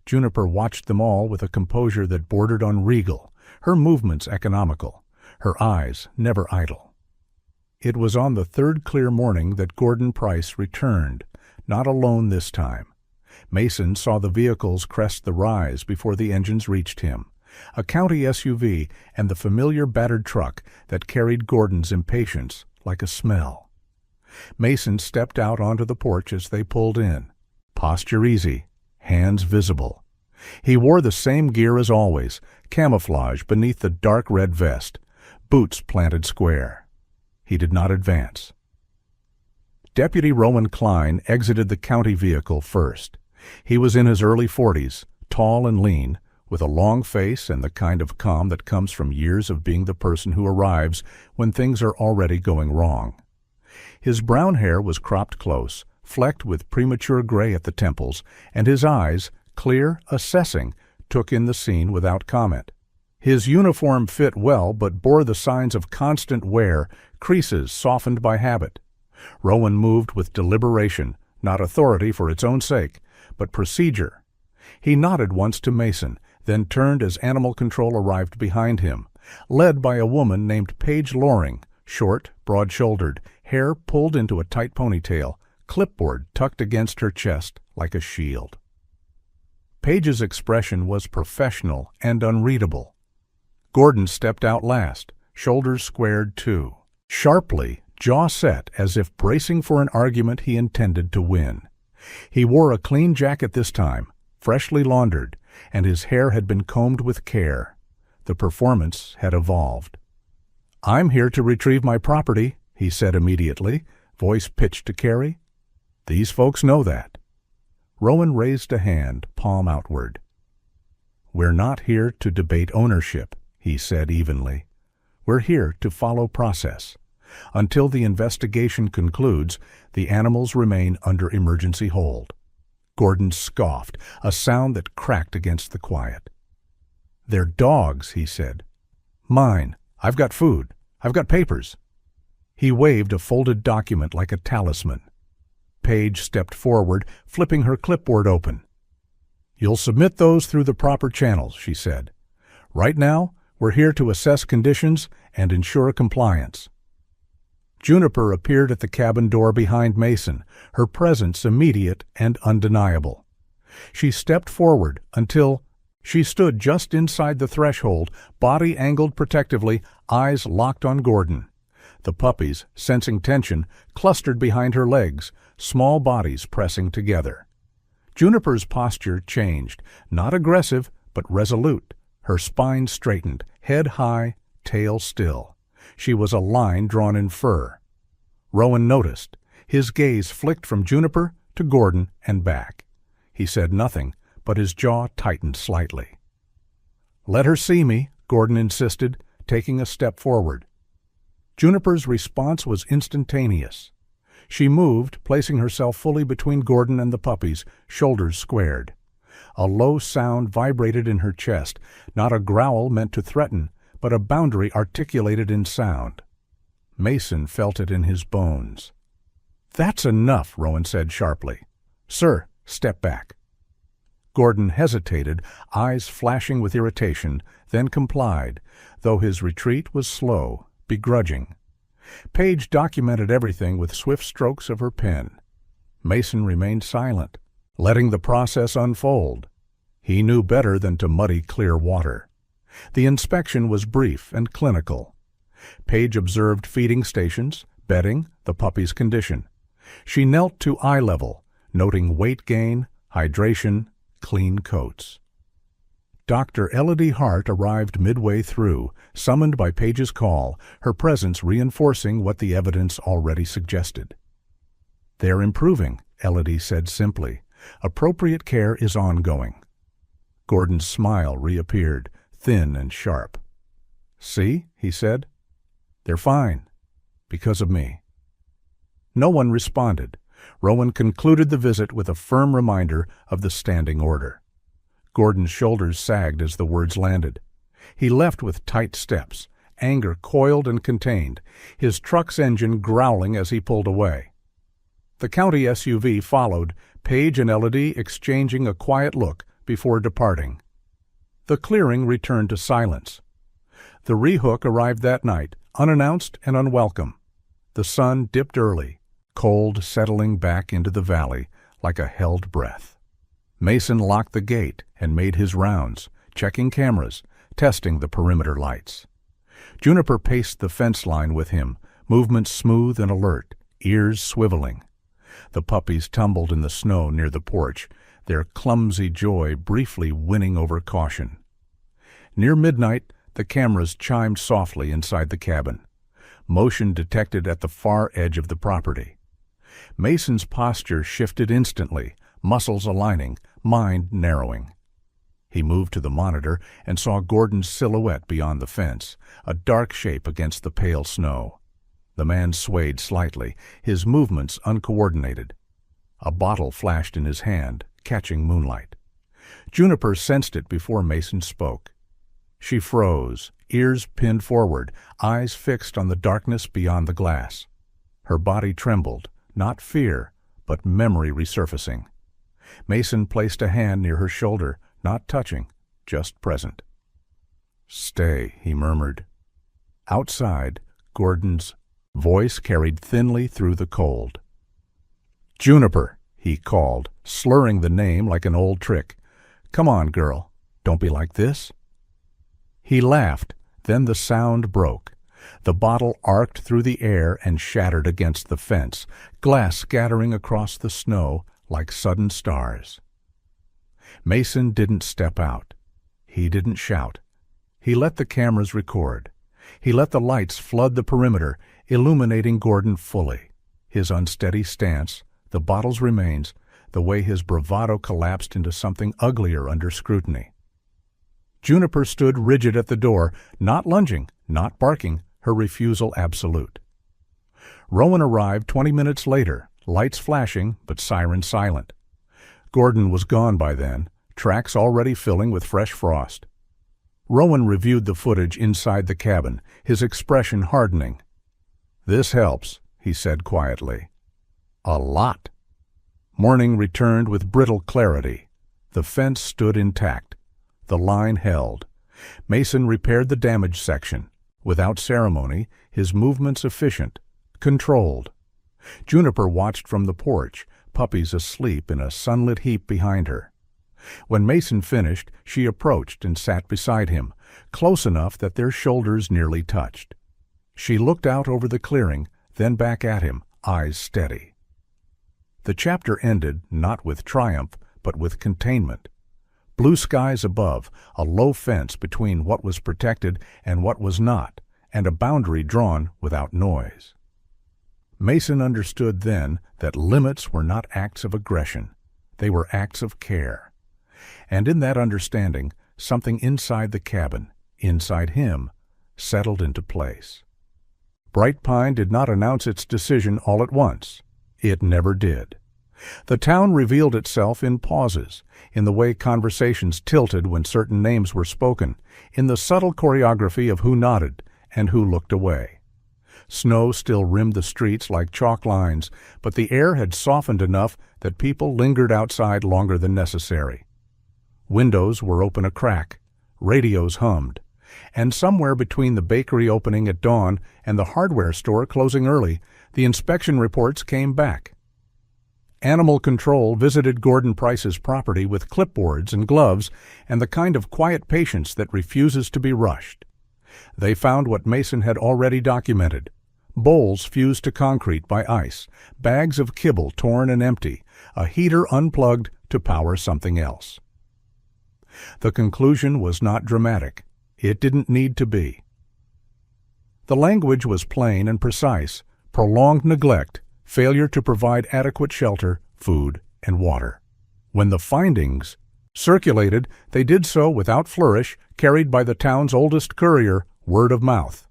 Juniper watched them all with a composure that bordered on regal, her movements economical, her eyes never idle. It was on the third clear morning that Gordon Price returned, not alone this time. Mason saw the vehicles crest the rise before the engines reached him, a county SUV and the familiar battered truck that carried Gordon's impatience like a smell. Mason stepped out onto the porch as they pulled in, posture easy, hands visible. He wore the same gear as always, camouflage beneath the dark red vest, boots planted square. He did not advance. Deputy Rowan Klein exited the county vehicle first. He was in his early 40s, tall and lean, with a long face and the kind of calm that comes from years of being the person who arrives when things are already going wrong. His brown hair was cropped close, flecked with premature gray at the temples, and his eyes, clear, assessing, took in the scene without comment. His uniform fit well but bore the signs of constant wear, creases softened by habit. Rowan moved with deliberation, not authority for its own sake, but procedure. He nodded once to Mason, then turned as animal control arrived behind him, led by a woman named Paige Loring, short, broad-shouldered, hair pulled into a tight ponytail, clipboard tucked against her chest like a shield. Paige's expression was professional and unreadable. Gordon stepped out last, shoulders squared too. Sharply, jaw set as if bracing for an argument he intended to win. He wore a clean jacket this time, freshly laundered, and his hair had been combed with care. The performance had evolved. "I'm here to retrieve my property," he said immediately, voice pitched to Carrie. "These folks know that." Rowan raised a hand, palm outward. "We're not here to debate ownership," he said evenly. "We're here to follow process. Until the investigation concludes, the animals remain under emergency hold. Gordon scoffed, a sound that cracked against the quiet. "They're dogs," he said. "Mine. I've got food. I've got papers." He waved a folded document like a talisman. Paige stepped forward, flipping her clipboard open. "You'll submit those through the proper channels," she said. "Right now, we're here to assess conditions and ensure compliance." Juniper appeared at the cabin door behind Mason, her presence immediate and undeniable. She stepped forward until she stood just inside the threshold, body angled protectively, eyes locked on Gordon. The puppies, sensing tension, clustered behind her legs, small bodies pressing together. Juniper's posture changed, not aggressive, but resolute. Her spine straightened, head high, tail still. She was a line drawn in fur. Rowan noticed. His gaze flicked from Juniper to Gordon and back. He said nothing, but his jaw tightened slightly. "Let her see me," Gordon insisted, taking a step forward. Juniper's response was instantaneous. She moved, placing herself fully between Gordon and the puppies, shoulders squared. A low sound vibrated in her chest, not a growl meant to threaten, but a boundary articulated in sound. Mason felt it in his bones. "That's enough," Rowan said sharply. "Sir, step back." Gordon hesitated, eyes flashing with irritation, then complied, though his retreat was slow, begrudging. Paige documented everything with swift strokes of her pen. Mason remained silent, letting the process unfold. He knew better than to muddy clear water. The inspection was brief and clinical. Paige observed feeding stations, bedding, the puppy's condition. She knelt to eye level, noting weight gain, hydration, clean coats. Dr. Elodie Hart arrived midway through, summoned by Paige's call, her presence reinforcing what the evidence already suggested. "They're improving," Elodie said simply. "Appropriate care is ongoing." Gordon's smile reappeared, thin and sharp. "See," he said. "They're fine. Because of me." No one responded. Rowan concluded the visit with a firm reminder of the standing order. Gordon's shoulders sagged as the words landed. He left with tight steps, anger coiled and contained, his truck's engine growling as he pulled away. The county SUV followed, Paige and Elodie exchanging a quiet look before departing. The clearing returned to silence. The rehook arrived that night, unannounced and unwelcome. The sun dipped early, cold settling back into the valley like a held breath. Mason locked the gate and made his rounds, checking cameras, testing the perimeter lights. Juniper paced the fence line with him, movements smooth and alert, ears swiveling. The puppies tumbled in the snow near the porch, their clumsy joy briefly winning over caution. Near midnight, the cameras chimed softly inside the cabin. Motion detected at the far edge of the property. Mason's posture shifted instantly, muscles aligning, mind narrowing. He moved to the monitor and saw Gordon's silhouette beyond the fence, a dark shape against the pale snow. The man swayed slightly, his movements uncoordinated. A bottle flashed in his hand, catching moonlight. Juniper sensed it before Mason spoke. She froze, ears pinned forward, eyes fixed on the darkness beyond the glass. Her body trembled, not fear, but memory resurfacing. Mason placed a hand near her shoulder, not touching, just present. "Stay," he murmured. Outside, Gordon's voice carried thinly through the cold. "Juniper," he called, slurring the name like an old trick. "Come on, girl. Don't be like this." He laughed, then the sound broke. The bottle arced through the air and shattered against the fence, glass scattering across the snow like sudden stars. Mason didn't step out. He didn't shout. He let the cameras record. He let the lights flood the perimeter, illuminating Gordon fully. His unsteady stance, the bottle's remains, the way his bravado collapsed into something uglier under scrutiny. Juniper stood rigid at the door, not lunging, not barking, her refusal absolute. Rowan arrived 20 minutes later, lights flashing but sirens silent. Gordon was gone by then, tracks already filling with fresh frost. Rowan reviewed the footage inside the cabin, his expression hardening. "This helps," he said quietly. "A lot." Morning returned with brittle clarity. The fence stood intact. The line held. Mason repaired the damaged section. Without ceremony, his movements efficient, controlled. Juniper watched from the porch, Puppies asleep in a sunlit heap behind her. When Mason finished, she approached and sat beside him, close enough that their shoulders nearly touched. She looked out over the clearing, then back at him, eyes steady. The chapter ended not with triumph, but with containment. Blue skies above, a low fence between what was protected and what was not, and a boundary drawn without noise. Mason understood then that limits were not acts of aggression. They were acts of care. And in that understanding, something inside the cabin, inside him, settled into place. Bright Pine did not announce its decision all at once. It never did. The town revealed itself in pauses, in the way conversations tilted when certain names were spoken, in the subtle choreography of who nodded and who looked away. Snow still rimmed the streets like chalk lines, but the air had softened enough that people lingered outside longer than necessary. Windows were open a crack, radios hummed, and somewhere between the bakery opening at dawn and the hardware store closing early, the inspection reports came back. Animal Control visited Gordon Price's property with clipboards and gloves and the kind of quiet patience that refuses to be rushed. They found what Mason had already documented: bowls fused to concrete by ice, bags of kibble torn and empty, a heater unplugged to power something else. The conclusion was not dramatic. It didn't need to be. The language was plain and precise: prolonged neglect, failure to provide adequate shelter, food, and water. When the findings circulated, they did so without flourish, carried by the town's oldest courier, word of mouth.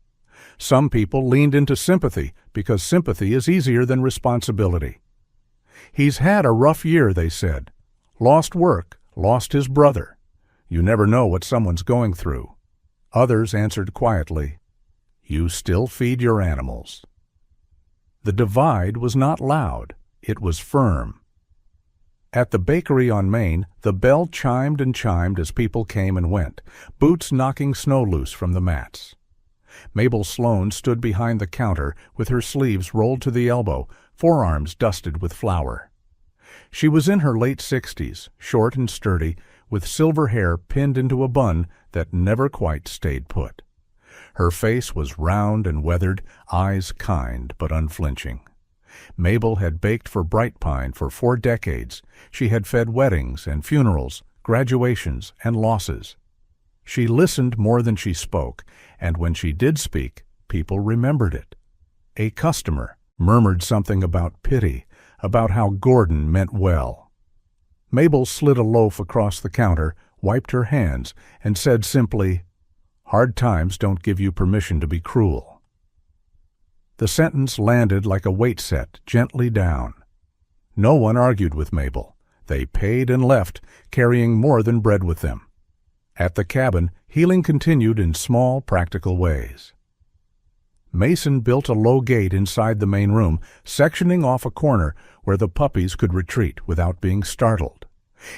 Some people leaned into sympathy, because sympathy is easier than responsibility. "He's had a rough year," they said. "Lost work, lost his brother. You never know what someone's going through." Others answered quietly, "You still feed your animals." The divide was not loud, it was firm. At the bakery on Main, the bell chimed and chimed as people came and went, boots knocking snow loose from the mats. Mabel Sloan stood behind the counter with her sleeves rolled to the elbow, forearms dusted with flour. She was in her late 60s, short and sturdy, with silver hair pinned into a bun that never quite stayed put. Her face was round and weathered, eyes kind but unflinching. Mabel had baked for Bright Pine for 4 decades. She had fed weddings and funerals, graduations and losses. She listened more than she spoke, and when she did speak, people remembered it. A customer murmured something about pity, about how Gordon meant well. Mabel slid a loaf across the counter, wiped her hands, and said simply, "Hard times don't give you permission to be cruel." The sentence landed like a weight set, gently down. No one argued with Mabel. They paid and left, carrying more than bread with them. At the cabin, healing continued in small, practical ways. Mason built a low gate inside the main room, sectioning off a corner where the puppies could retreat without being startled.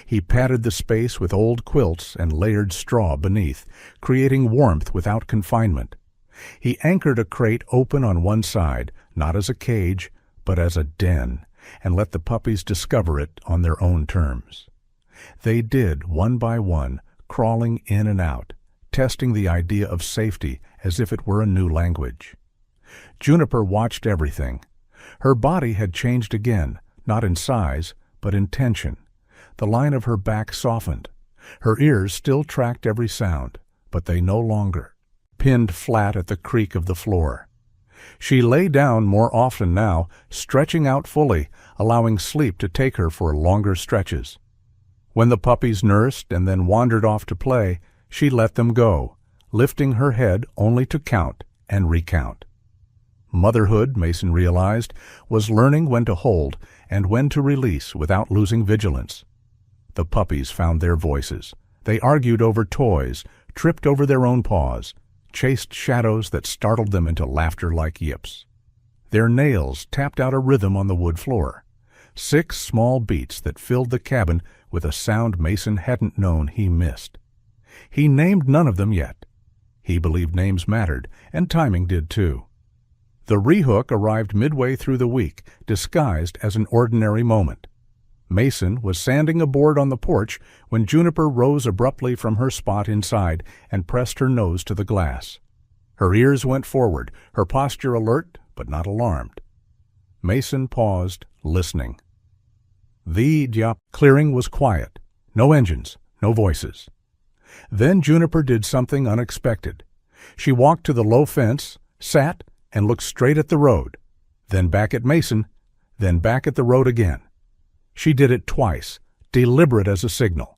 He padded the space with old quilts and layered straw beneath, creating warmth without confinement. He anchored a crate open on one side, not as a cage, but as a den, and let the puppies discover it on their own terms. They did, one by one, crawling in and out, testing the idea of safety as if it were a new language. Juniper watched everything. Her body had changed again, not in size, but in tension. The line of her back softened. Her ears still tracked every sound, but they no longer, pinned flat at the creak of the floor. She lay down more often now, stretching out fully, allowing sleep to take her for longer stretches. When the puppies nursed and then wandered off to play, she let them go, lifting her head only to count and recount. Motherhood, Mason realized, was learning when to hold and when to release without losing vigilance. The puppies found their voices. They argued over toys, tripped over their own paws, chased shadows that startled them into laughter like yips. Their nails tapped out a rhythm on the wood floor, 6 small beats that filled the cabin with a sound Mason hadn't known he missed. He named none of them yet. He believed names mattered, and timing did too. The rehook arrived midway through the week, disguised as an ordinary moment. Mason was sanding a board on the porch when Juniper rose abruptly from her spot inside and pressed her nose to the glass. Her ears went forward, her posture alert but not alarmed. Mason paused, listening. The clearing was quiet. No engines, no voices. Then Juniper did something unexpected. She walked to the low fence, sat, and looked straight at the road, then back at Mason, then back at the road again. She did it twice, deliberate as a signal.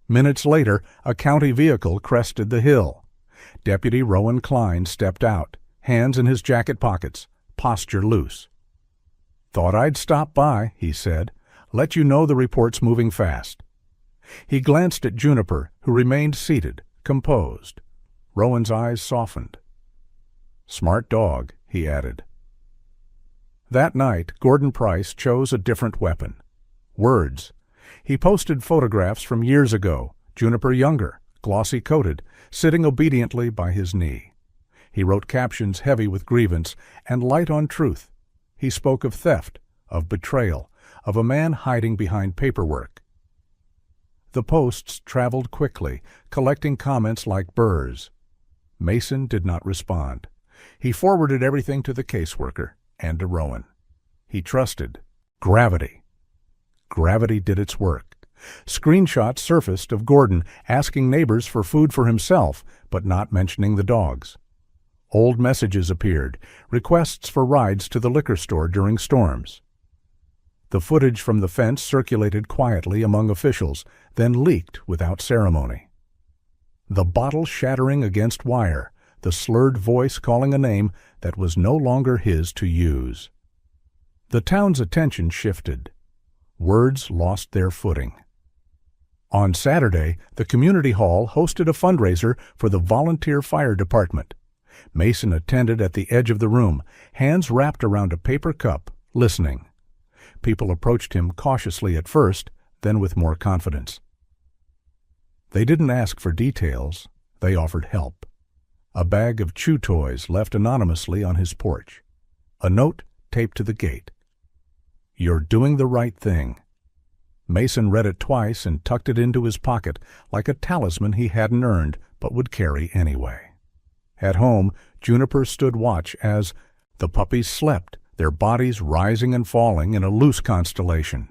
Minutes later, a county vehicle crested the hill. Deputy Rowan Klein stepped out, hands in his jacket pockets, posture loose. "Thought I'd stop by," he said. "Let you know the report's moving fast." He glanced at Juniper, who remained seated, composed. Rowan's eyes softened. "Smart dog," he added. That night, Gordon Price chose a different weapon. Words. He posted photographs from years ago, Juniper younger, glossy-coated, sitting obediently by his knee. He wrote captions heavy with grievance and light on truth. He spoke of theft, of betrayal, of a man hiding behind paperwork. The posts traveled quickly, collecting comments like burrs. Mason did not respond. He forwarded everything to the caseworker and to Rowan. He trusted. Gravity. Gravity did its work. Screenshots surfaced of Gordon asking neighbors for food for himself, but not mentioning the dogs. Old messages appeared, requests for rides to the liquor store during storms. The footage from the fence circulated quietly among officials, then leaked without ceremony. The bottle shattering against wire, the slurred voice calling a name that was no longer his to use. The town's attention shifted. Words lost their footing. On Saturday, the community hall hosted a fundraiser for the volunteer fire department. Mason attended at the edge of the room, hands wrapped around a paper cup, listening. People approached him cautiously at first, then with more confidence. They didn't ask for details. They offered help. A bag of chew toys left anonymously on his porch. A note taped to the gate. "You're doing the right thing." Mason read it twice and tucked it into his pocket like a talisman he hadn't earned but would carry anyway. At home, Juniper stood watch as the puppies slept, their bodies rising and falling in a loose constellation.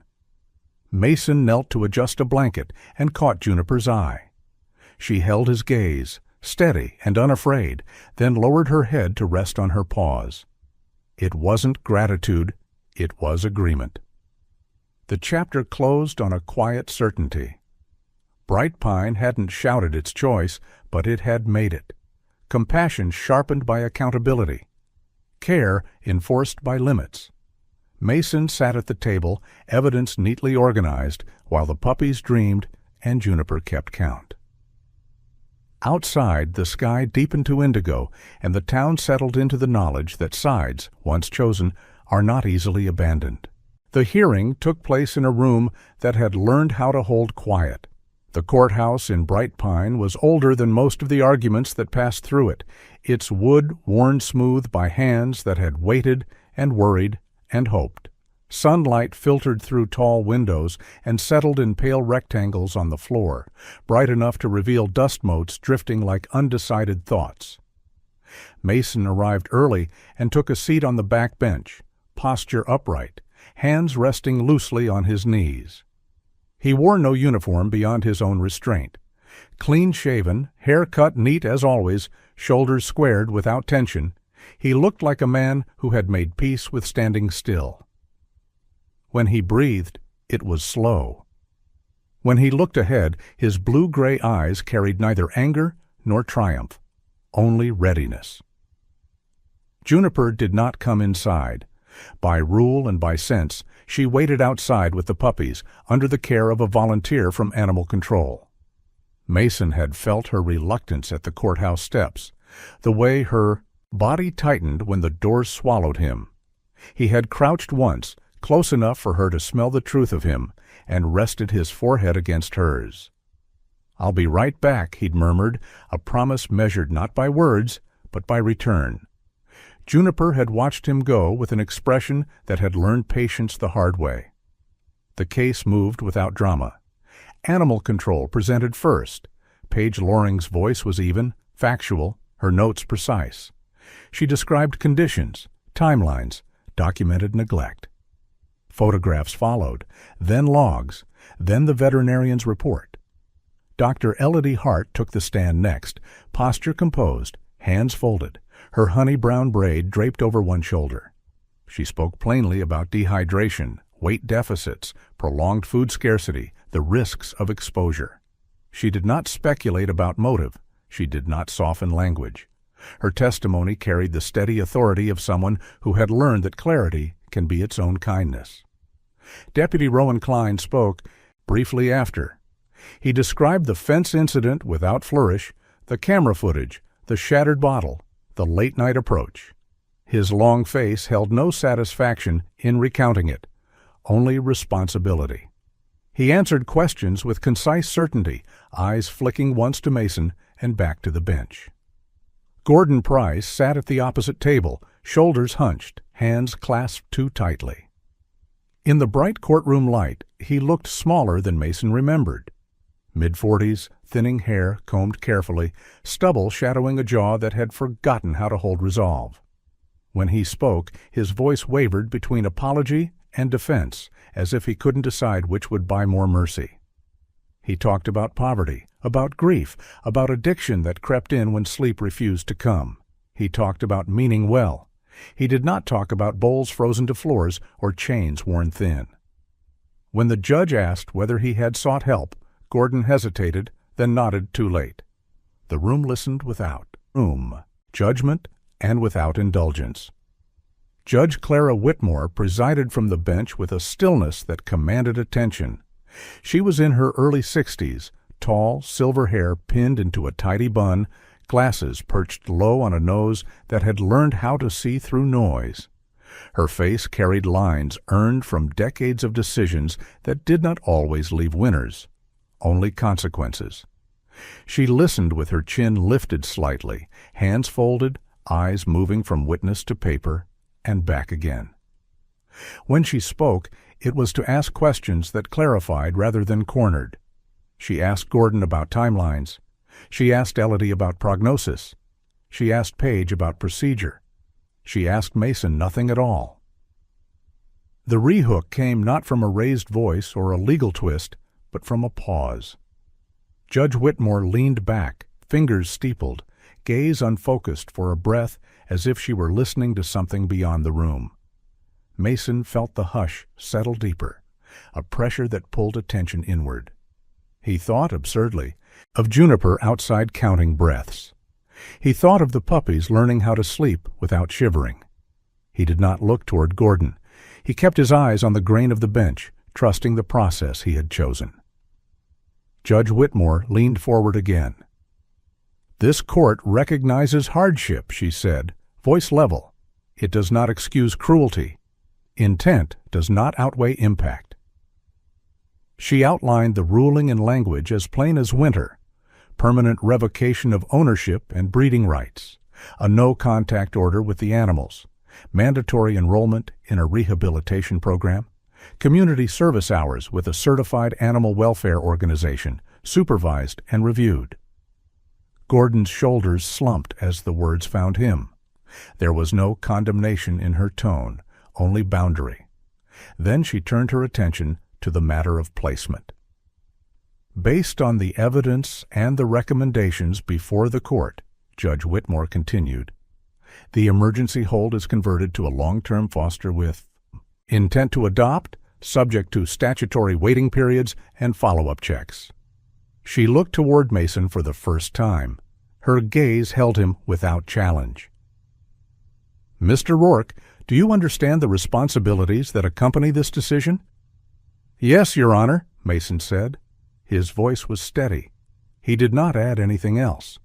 Mason knelt to adjust a blanket and caught Juniper's eye. She held his gaze, steady and unafraid, then lowered her head to rest on her paws. It wasn't gratitude, it was agreement. The chapter closed on a quiet certainty. Bright Pine hadn't shouted its choice, but it had made it. Compassion sharpened by accountability. Care enforced by limits. Mason sat at the table, evidence neatly organized, while the puppies dreamed and Juniper kept count. Outside, the sky deepened to indigo, and the town settled into the knowledge that sides, once chosen, are not easily abandoned. The hearing took place in a room that had learned how to hold quiet. The courthouse in Bright Pine was older than most of the arguments that passed through it, its wood worn smooth by hands that had waited and worried and hoped. Sunlight filtered through tall windows and settled in pale rectangles on the floor, bright enough to reveal dust motes drifting like undecided thoughts. Mason arrived early and took a seat on the back bench, posture upright, hands resting loosely on his knees. He wore no uniform beyond his own restraint. Clean-shaven, hair cut neat as always, shoulders squared without tension, he looked like a man who had made peace with standing still. When he breathed, it was slow. When he looked ahead, his blue-gray eyes carried neither anger nor triumph, only readiness. Juniper did not come inside. By rule and by sense, she waited outside with the puppies, under the care of a volunteer from Animal Control. Mason had felt her reluctance at the courthouse steps, the way her body tightened when the doors swallowed him. He had crouched once, close enough for her to smell the truth of him, and rested his forehead against hers. "I'll be right back," he'd murmured, a promise measured not by words, but by return. Juniper had watched him go with an expression that had learned patience the hard way. The case moved without drama. Animal Control presented first. Paige Loring's voice was even, factual, her notes precise. She described conditions, timelines, documented neglect. Photographs followed, then logs, then the veterinarian's report. Dr. Elodie Hart took the stand next, posture composed, hands folded, her honey-brown braid draped over one shoulder. She spoke plainly about dehydration, weight deficits, prolonged food scarcity, the risks of exposure. She did not speculate about motive. She did not soften language. Her testimony carried the steady authority of someone who had learned that clarity can be its own kindness. Deputy Rowan Klein spoke briefly after. He described the fence incident without flourish, the camera footage, the shattered bottle, the late-night approach. His long face held no satisfaction in recounting it, only responsibility. He answered questions with concise certainty, eyes flicking once to Mason and back to the bench. Gordon Price sat at the opposite table, shoulders hunched, hands clasped too tightly. In the bright courtroom light, he looked smaller than Mason remembered. Mid-40s, thinning hair combed carefully, stubble shadowing a jaw that had forgotten how to hold resolve. When he spoke, his voice wavered between apology and defense, as if he couldn't decide which would buy more mercy. He talked about poverty, about grief, about addiction that crept in when sleep refused to come. He talked about meaning well. He did not talk about bowls frozen to floors or chains worn thin. When the judge asked whether he had sought help, Gordon hesitated, then nodded too late. The room listened without judgment and without indulgence. Judge Clara Whitmore presided from the bench with a stillness that commanded attention. She was in her early 60s, tall, silver hair pinned into a tidy bun, glasses perched low on a nose that had learned how to see through noise. Her face carried lines earned from decades of decisions that did not always leave winners, only consequences. She listened with her chin lifted slightly, hands folded, eyes moving from witness to paper and back again. When she spoke, it was to ask questions that clarified rather than cornered. She asked Gordon about timelines. She asked Elodie about prognosis. She asked Paige about procedure. She asked Mason nothing at all. The rehook came not from a raised voice or a legal twist, but from a pause. Judge Whitmore leaned back, fingers steepled, gaze unfocused for a breath as if she were listening to something beyond the room. Mason felt the hush settle deeper, a pressure that pulled attention inward. He thought, absurdly, of Juniper outside counting breaths. He thought of the puppies learning how to sleep without shivering. He did not look toward Gordon. He kept his eyes on the grain of the bench, trusting the process he had chosen. Judge Whitmore leaned forward again. "This court recognizes hardship," she said, voice level. "It does not excuse cruelty. Intent does not outweigh impact." She outlined the ruling in language as plain as winter: permanent revocation of ownership and breeding rights, a no-contact order with the animals, mandatory enrollment in a rehabilitation program, community service hours with a certified animal welfare organization, supervised and reviewed. Gordon's shoulders slumped as the words found him. There was no condemnation in her tone, only boundary. Then she turned her attention to the matter of placement. Based on the evidence and the recommendations before the court, Judge Whitmore continued, the emergency hold is converted to a long-term foster with intent to adopt, subject to statutory waiting periods and follow-up checks. She looked toward Mason for the first time. Her gaze held him without challenge. Mr. Rourke, do you understand the responsibilities that accompany this decision?" "Yes, Your Honor," Mason said. His voice was steady. He did not add anything else.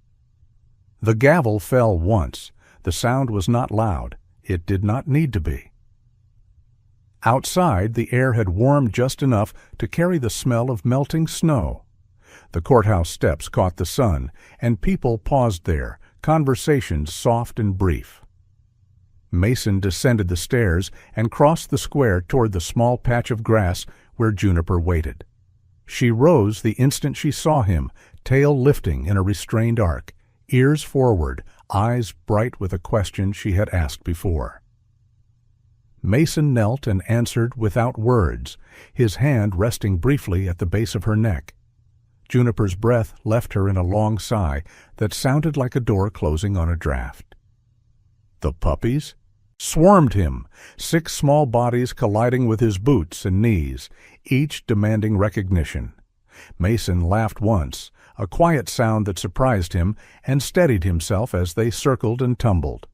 The gavel fell once. The sound was not loud. It did not need to be. Outside, the air had warmed just enough to carry the smell of melting snow. The courthouse steps caught the sun, and people paused there, conversations soft and brief. Mason descended the stairs and crossed the square toward the small patch of grass where Juniper waited. She rose the instant she saw him, tail lifting in a restrained arc, ears forward, eyes bright with a question she had asked before. Mason knelt and answered without words, his hand resting briefly at the base of her neck. Juniper's breath left her in a long sigh that sounded like a door closing on a draft. The puppies swarmed him, 6 small bodies colliding with his boots and knees, each demanding recognition. Mason laughed once, a quiet sound that surprised him, and steadied himself as they circled and tumbled.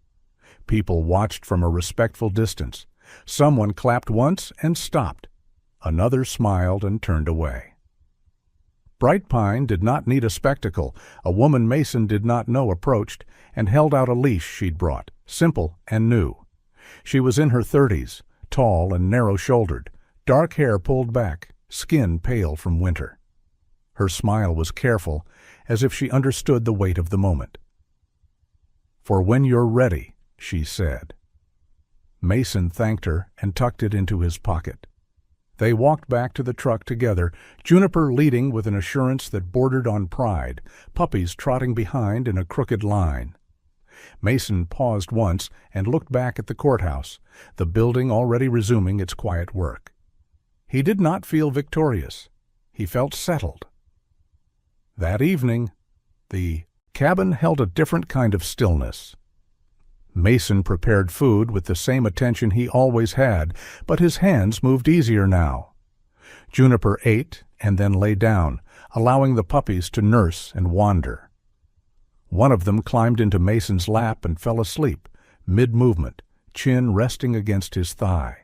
People watched from a respectful distance. Someone clapped once and stopped. Another smiled and turned away. Bright Pine did not need a spectacle. A woman Mason did not know approached and held out a leash she'd brought, simple and new. She was in her 30s, tall and narrow-shouldered, dark hair pulled back, skin pale from winter. Her smile was careful, as if she understood the weight of the moment. "For when you're ready," she said. Mason thanked her and tucked it into his pocket. They walked back to the truck together, Juniper leading with an assurance that bordered on pride, Puppies trotting behind in a crooked line. Mason paused once and looked back at the courthouse, the building already resuming its quiet work. He did not feel victorious. He felt settled. That evening, the cabin held a different kind of stillness. Mason prepared food with the same attention he always had, but his hands moved easier now. Juniper ate and then lay down, allowing the puppies to nurse and wander. One of them climbed into Mason's lap and fell asleep, mid-movement, chin resting against his thigh.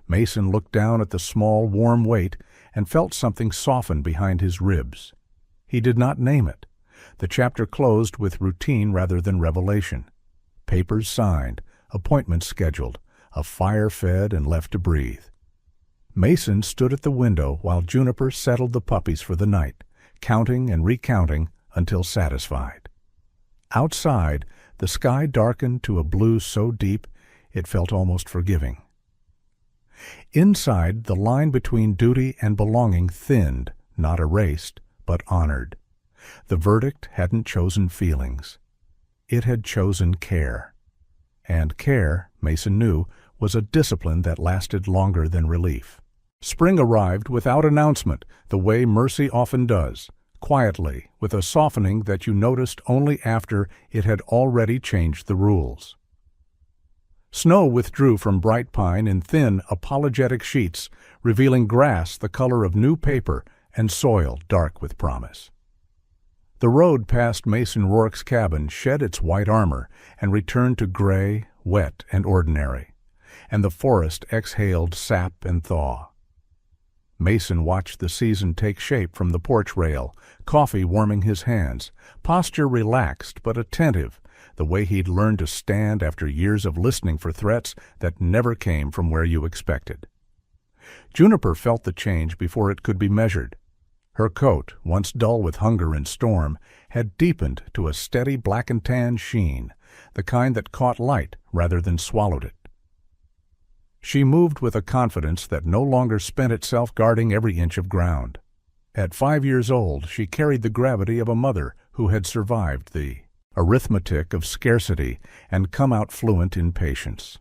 Mason looked down at the small, warm weight and felt something soften behind his ribs. He did not name it. The chapter closed with routine rather than revelation. Papers signed, appointments scheduled, a fire fed and left to breathe. Mason stood at the window while Juniper settled the puppies for the night, counting and recounting until satisfied. Outside, the sky darkened to a blue so deep it felt almost forgiving. Inside, the line between duty and belonging thinned, not erased, but honored. The verdict hadn't chosen feelings. It had chosen care. And care, Mason knew, was a discipline that lasted longer than relief. Spring arrived without announcement, the way mercy often does, quietly, with a softening that you noticed only after it had already changed the rules. Snow withdrew from Bright Pine in thin, apologetic sheets, revealing grass the color of new paper and soil dark with promise. The road past Mason Rourke's cabin shed its white armor and returned to gray, wet, and ordinary, and the forest exhaled sap and thaw. Mason watched the season take shape from the porch rail, coffee warming his hands, posture relaxed but attentive, the way he'd learned to stand after years of listening for threats that never came from where you expected. Juniper felt the change before it could be measured. Her coat, once dull with hunger and storm, had deepened to a steady black and tan sheen, the kind that caught light rather than swallowed it. She moved with a confidence that no longer spent itself guarding every inch of ground. At 5 years old, she carried the gravity of a mother who had survived the arithmetic of scarcity and come out fluent in patience.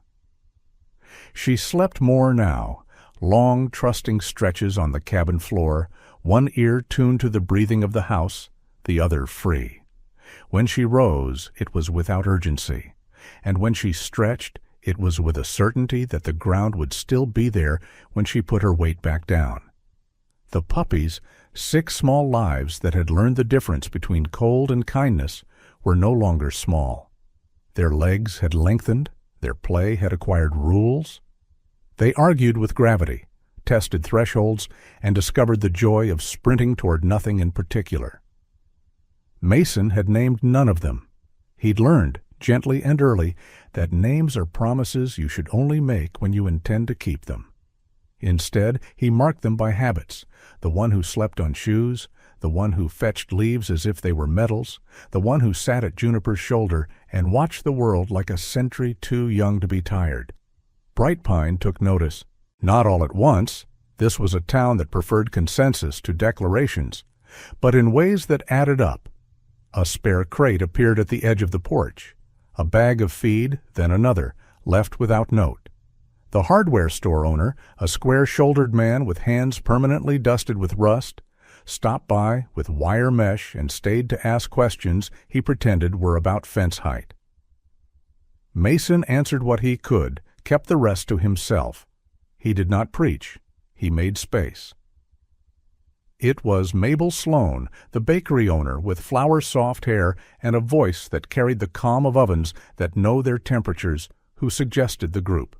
She slept more now, long, trusting stretches on the cabin floor, one ear tuned to the breathing of the house, the other free. When she rose, it was without urgency, and when she stretched, it was with a certainty that the ground would still be there when she put her weight back down. The puppies, 6 small lives that had learned the difference between cold and kindness, were no longer small. Their legs had lengthened, Their play had acquired rules. They argued with gravity, tested thresholds, and discovered the joy of sprinting toward nothing in particular. Mason had named none of them. He'd learned, gently and early, that names are promises you should only make when you intend to keep them. Instead, he marked them by habits: the one who slept on shoes, the one who fetched leaves as if they were medals, the one who sat at Juniper's shoulder and watched the world like a sentry too young to be tired. Bright Pine took notice. Not all at once. This was a town that preferred consensus to declarations, but in ways that added up. A spare crate appeared at the edge of the porch. A bag of feed, then another, left without note. The hardware store owner, a square-shouldered man with hands permanently dusted with rust, stopped by with wire mesh and stayed to ask questions he pretended were about fence height. Mason answered what he could, kept the rest to himself. He did not preach. He made space. It was Mabel Sloan, the bakery owner with flower-soft hair and a voice that carried the calm of ovens that know their temperatures, who suggested the group.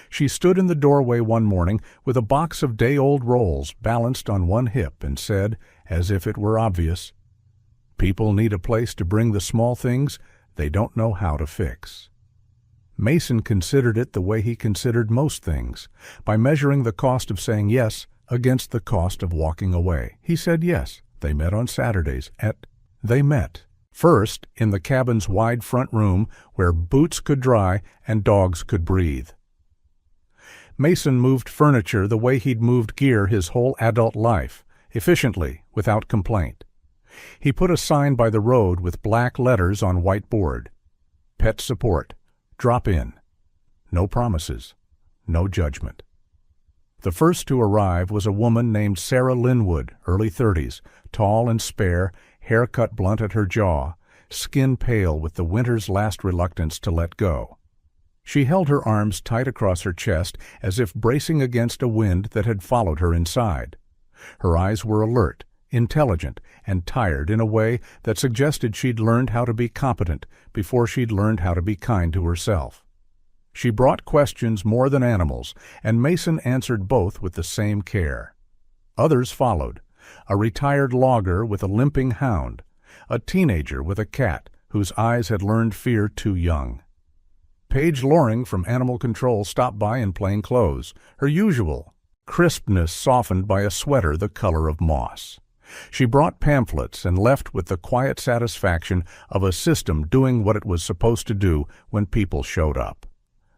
She stood in the doorway one morning with a box of day-old rolls balanced on one hip and said, as if it were obvious, "People need a place to bring the small things they don't know how to fix." Mason considered it the way he considered most things, by measuring the cost of saying yes against the cost of walking away. He said yes. They met on Saturdays They met. First, in the cabin's wide front room where boots could dry and dogs could breathe. Mason moved furniture the way he'd moved gear his whole adult life, efficiently, without complaint. He put a sign by the road with black letters on white board. Pet support. Drop in. No promises. No judgment. The first to arrive was a woman named Sarah Linwood, early 30s, tall and spare, hair cut blunt at her jaw, skin pale with the winter's last reluctance to let go. She held her arms tight across her chest as if bracing against a wind that had followed her inside. Her eyes were alert, intelligent, and tired in a way that suggested she'd learned how to be competent before she'd learned how to be kind to herself. She brought questions more than animals, and Mason answered both with the same care. Others followed: a retired logger with a limping hound, a teenager with a cat whose eyes had learned fear too young. Paige Loring from Animal Control stopped by in plain clothes, her usual crispness softened by a sweater the color of moss. She brought pamphlets and left with the quiet satisfaction of a system doing what it was supposed to do when people showed up.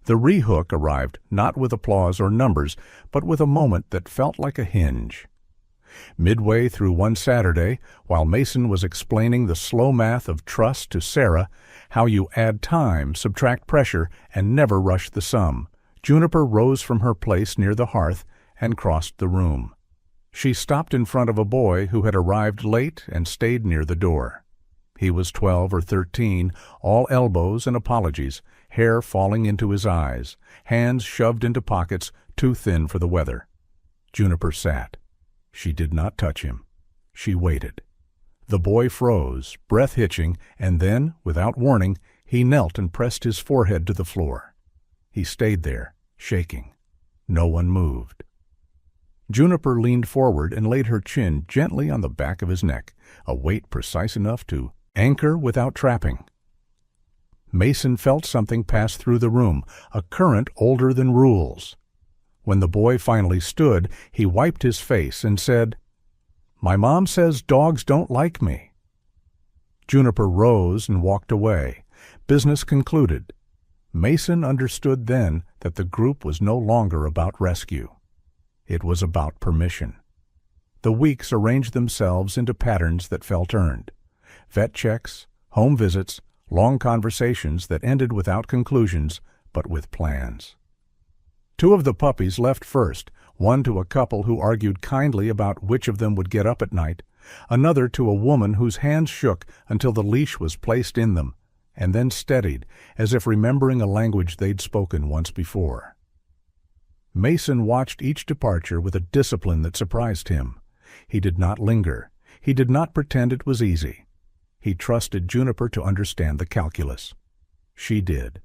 The rehook arrived not with applause or numbers, but with a moment that felt like a hinge. Midway through one Saturday, while Mason was explaining the slow math of trust to Sarah, how you add time, subtract pressure, and never rush the sum, Juniper rose from her place near the hearth and crossed the room. She stopped in front of a boy who had arrived late and stayed near the door. He was 12 or 13, all elbows and apologies, hair falling into his eyes, hands shoved into pockets too thin for the weather. Juniper sat. She did not touch him. She waited. The boy froze, breath hitching, and then, without warning, he knelt and pressed his forehead to the floor. He stayed there, shaking. No one moved. Juniper leaned forward and laid her chin gently on the back of his neck, a weight precise enough to anchor without trapping. Mason felt something pass through the room, a current older than rules. When the boy finally stood, he wiped his face and said, "My mom says dogs don't like me." Juniper rose and walked away. Business concluded. Mason understood then that the group was no longer about rescue. It was about permission. The weeks arranged themselves into patterns that felt earned. Vet checks, home visits, long conversations that ended without conclusions, but with plans. 2 of the puppies left first, one to a couple who argued kindly about which of them would get up at night, another to a woman whose hands shook until the leash was placed in them, and then steadied, as if remembering a language they'd spoken once before. Mason watched each departure with a discipline that surprised him. He did not linger. He did not pretend it was easy. He trusted Juniper to understand the calculus. She did.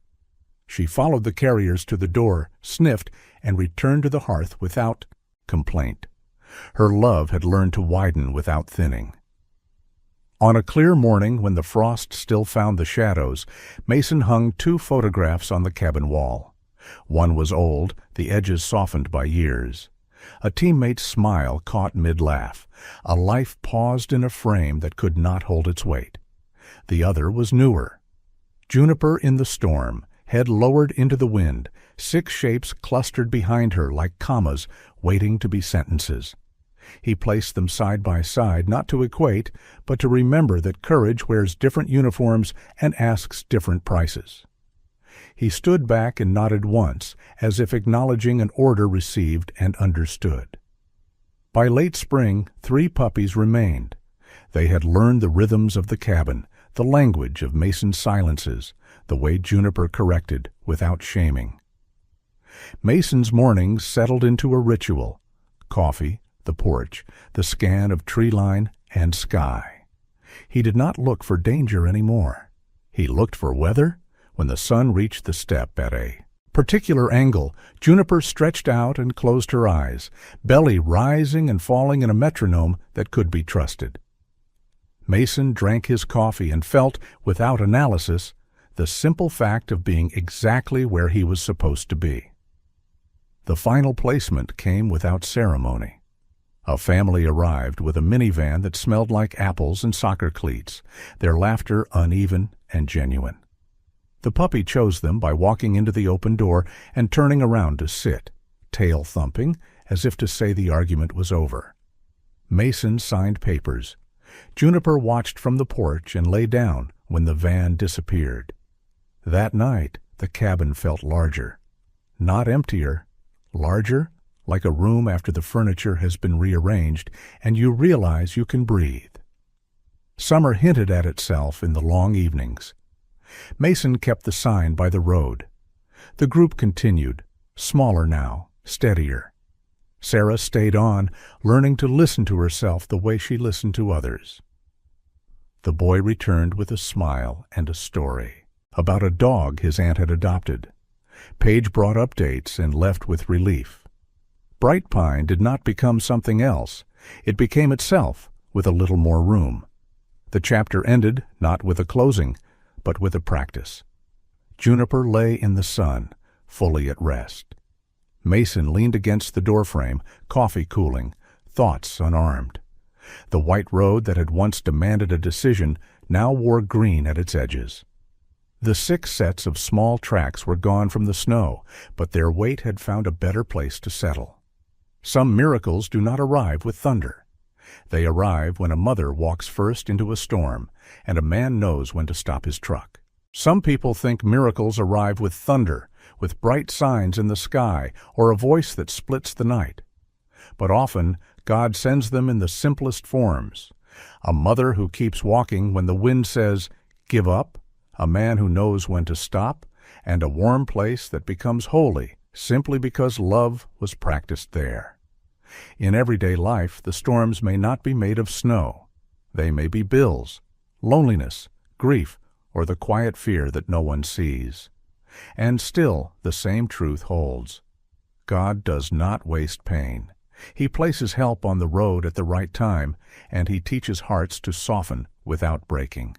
She followed the carriers to the door, sniffed, and returned to the hearth without complaint. Her love had learned to widen without thinning. On a clear morning, when the frost still found the shadows, Mason hung 2 photographs on the cabin wall. One was old, the edges softened by years. A teammate's smile caught mid-laugh. A life paused in a frame that could not hold its weight. The other was newer. Juniper in the storm, head lowered into the wind, 6 shapes clustered behind her like commas waiting to be sentences. He placed them side by side, not to equate, but to remember that courage wears different uniforms and asks different prices. He stood back and nodded once, as if acknowledging an order received and understood. By late spring, 3 puppies remained. They had learned the rhythms of the cabin, the language of Mason's silences, the way Juniper corrected without shaming. Mason's mornings settled into a ritual: coffee, the porch, the scan of tree line and sky. He did not look for danger anymore. He looked for weather. When the sun reached the step at a particular angle, Juniper stretched out and closed her eyes, belly rising and falling in a metronome that could be trusted. Mason drank his coffee and felt, without analysis, the simple fact of being exactly where he was supposed to be. The final placement came without ceremony. A family arrived with a minivan that smelled like apples and soccer cleats, their laughter uneven and genuine. The puppy chose them by walking into the open door and turning around to sit, tail thumping, as if to say the argument was over. Mason signed papers. Juniper watched from the porch and lay down when the van disappeared. That night, the cabin felt larger. Not emptier, larger, like a room after the furniture has been rearranged and you realize you can breathe. Summer hinted at itself in the long evenings. Mason kept the sign by the road. The group continued, smaller now, steadier. Sarah stayed on, learning to listen to herself the way she listened to others. The boy returned with a smile and a story about a dog his aunt had adopted. Paige brought updates and left with relief. Bright Pine did not become something else. It became itself, with a little more room. The chapter ended not with a closing, but with a practice. Juniper lay in the sun, fully at rest. Mason leaned against the doorframe, coffee cooling, thoughts unarmed. The white road that had once demanded a decision now wore green at its edges. The 6 sets of small tracks were gone from the snow, but their weight had found a better place to settle. Some miracles do not arrive with thunder. They arrive when a mother walks first into a storm, and a man knows when to stop his truck. Some people think miracles arrive with thunder, with bright signs in the sky, or a voice that splits the night. But often, God sends them in the simplest forms. A mother who keeps walking when the wind says, "Give up," a man who knows when to stop, and a warm place that becomes holy simply because love was practiced there. In everyday life, the storms may not be made of snow. They may be bills, loneliness, grief, or the quiet fear that no one sees. And still, the same truth holds. God does not waste pain. He places help on the road at the right time, and He teaches hearts to soften without breaking.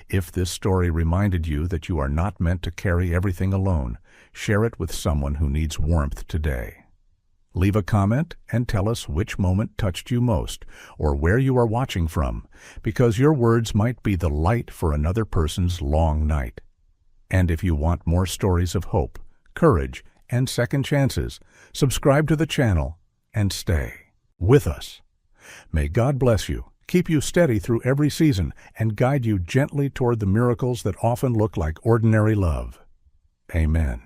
If this story reminded you that you are not meant to carry everything alone, share it with someone who needs warmth today. Leave a comment and tell us which moment touched you most, or where you are watching from, because your words might be the light for another person's long night. And if you want more stories of hope, courage, and second chances, subscribe to the channel and stay with us. May God bless you, keep you steady through every season, and guide you gently toward the miracles that often look like ordinary love. Amen.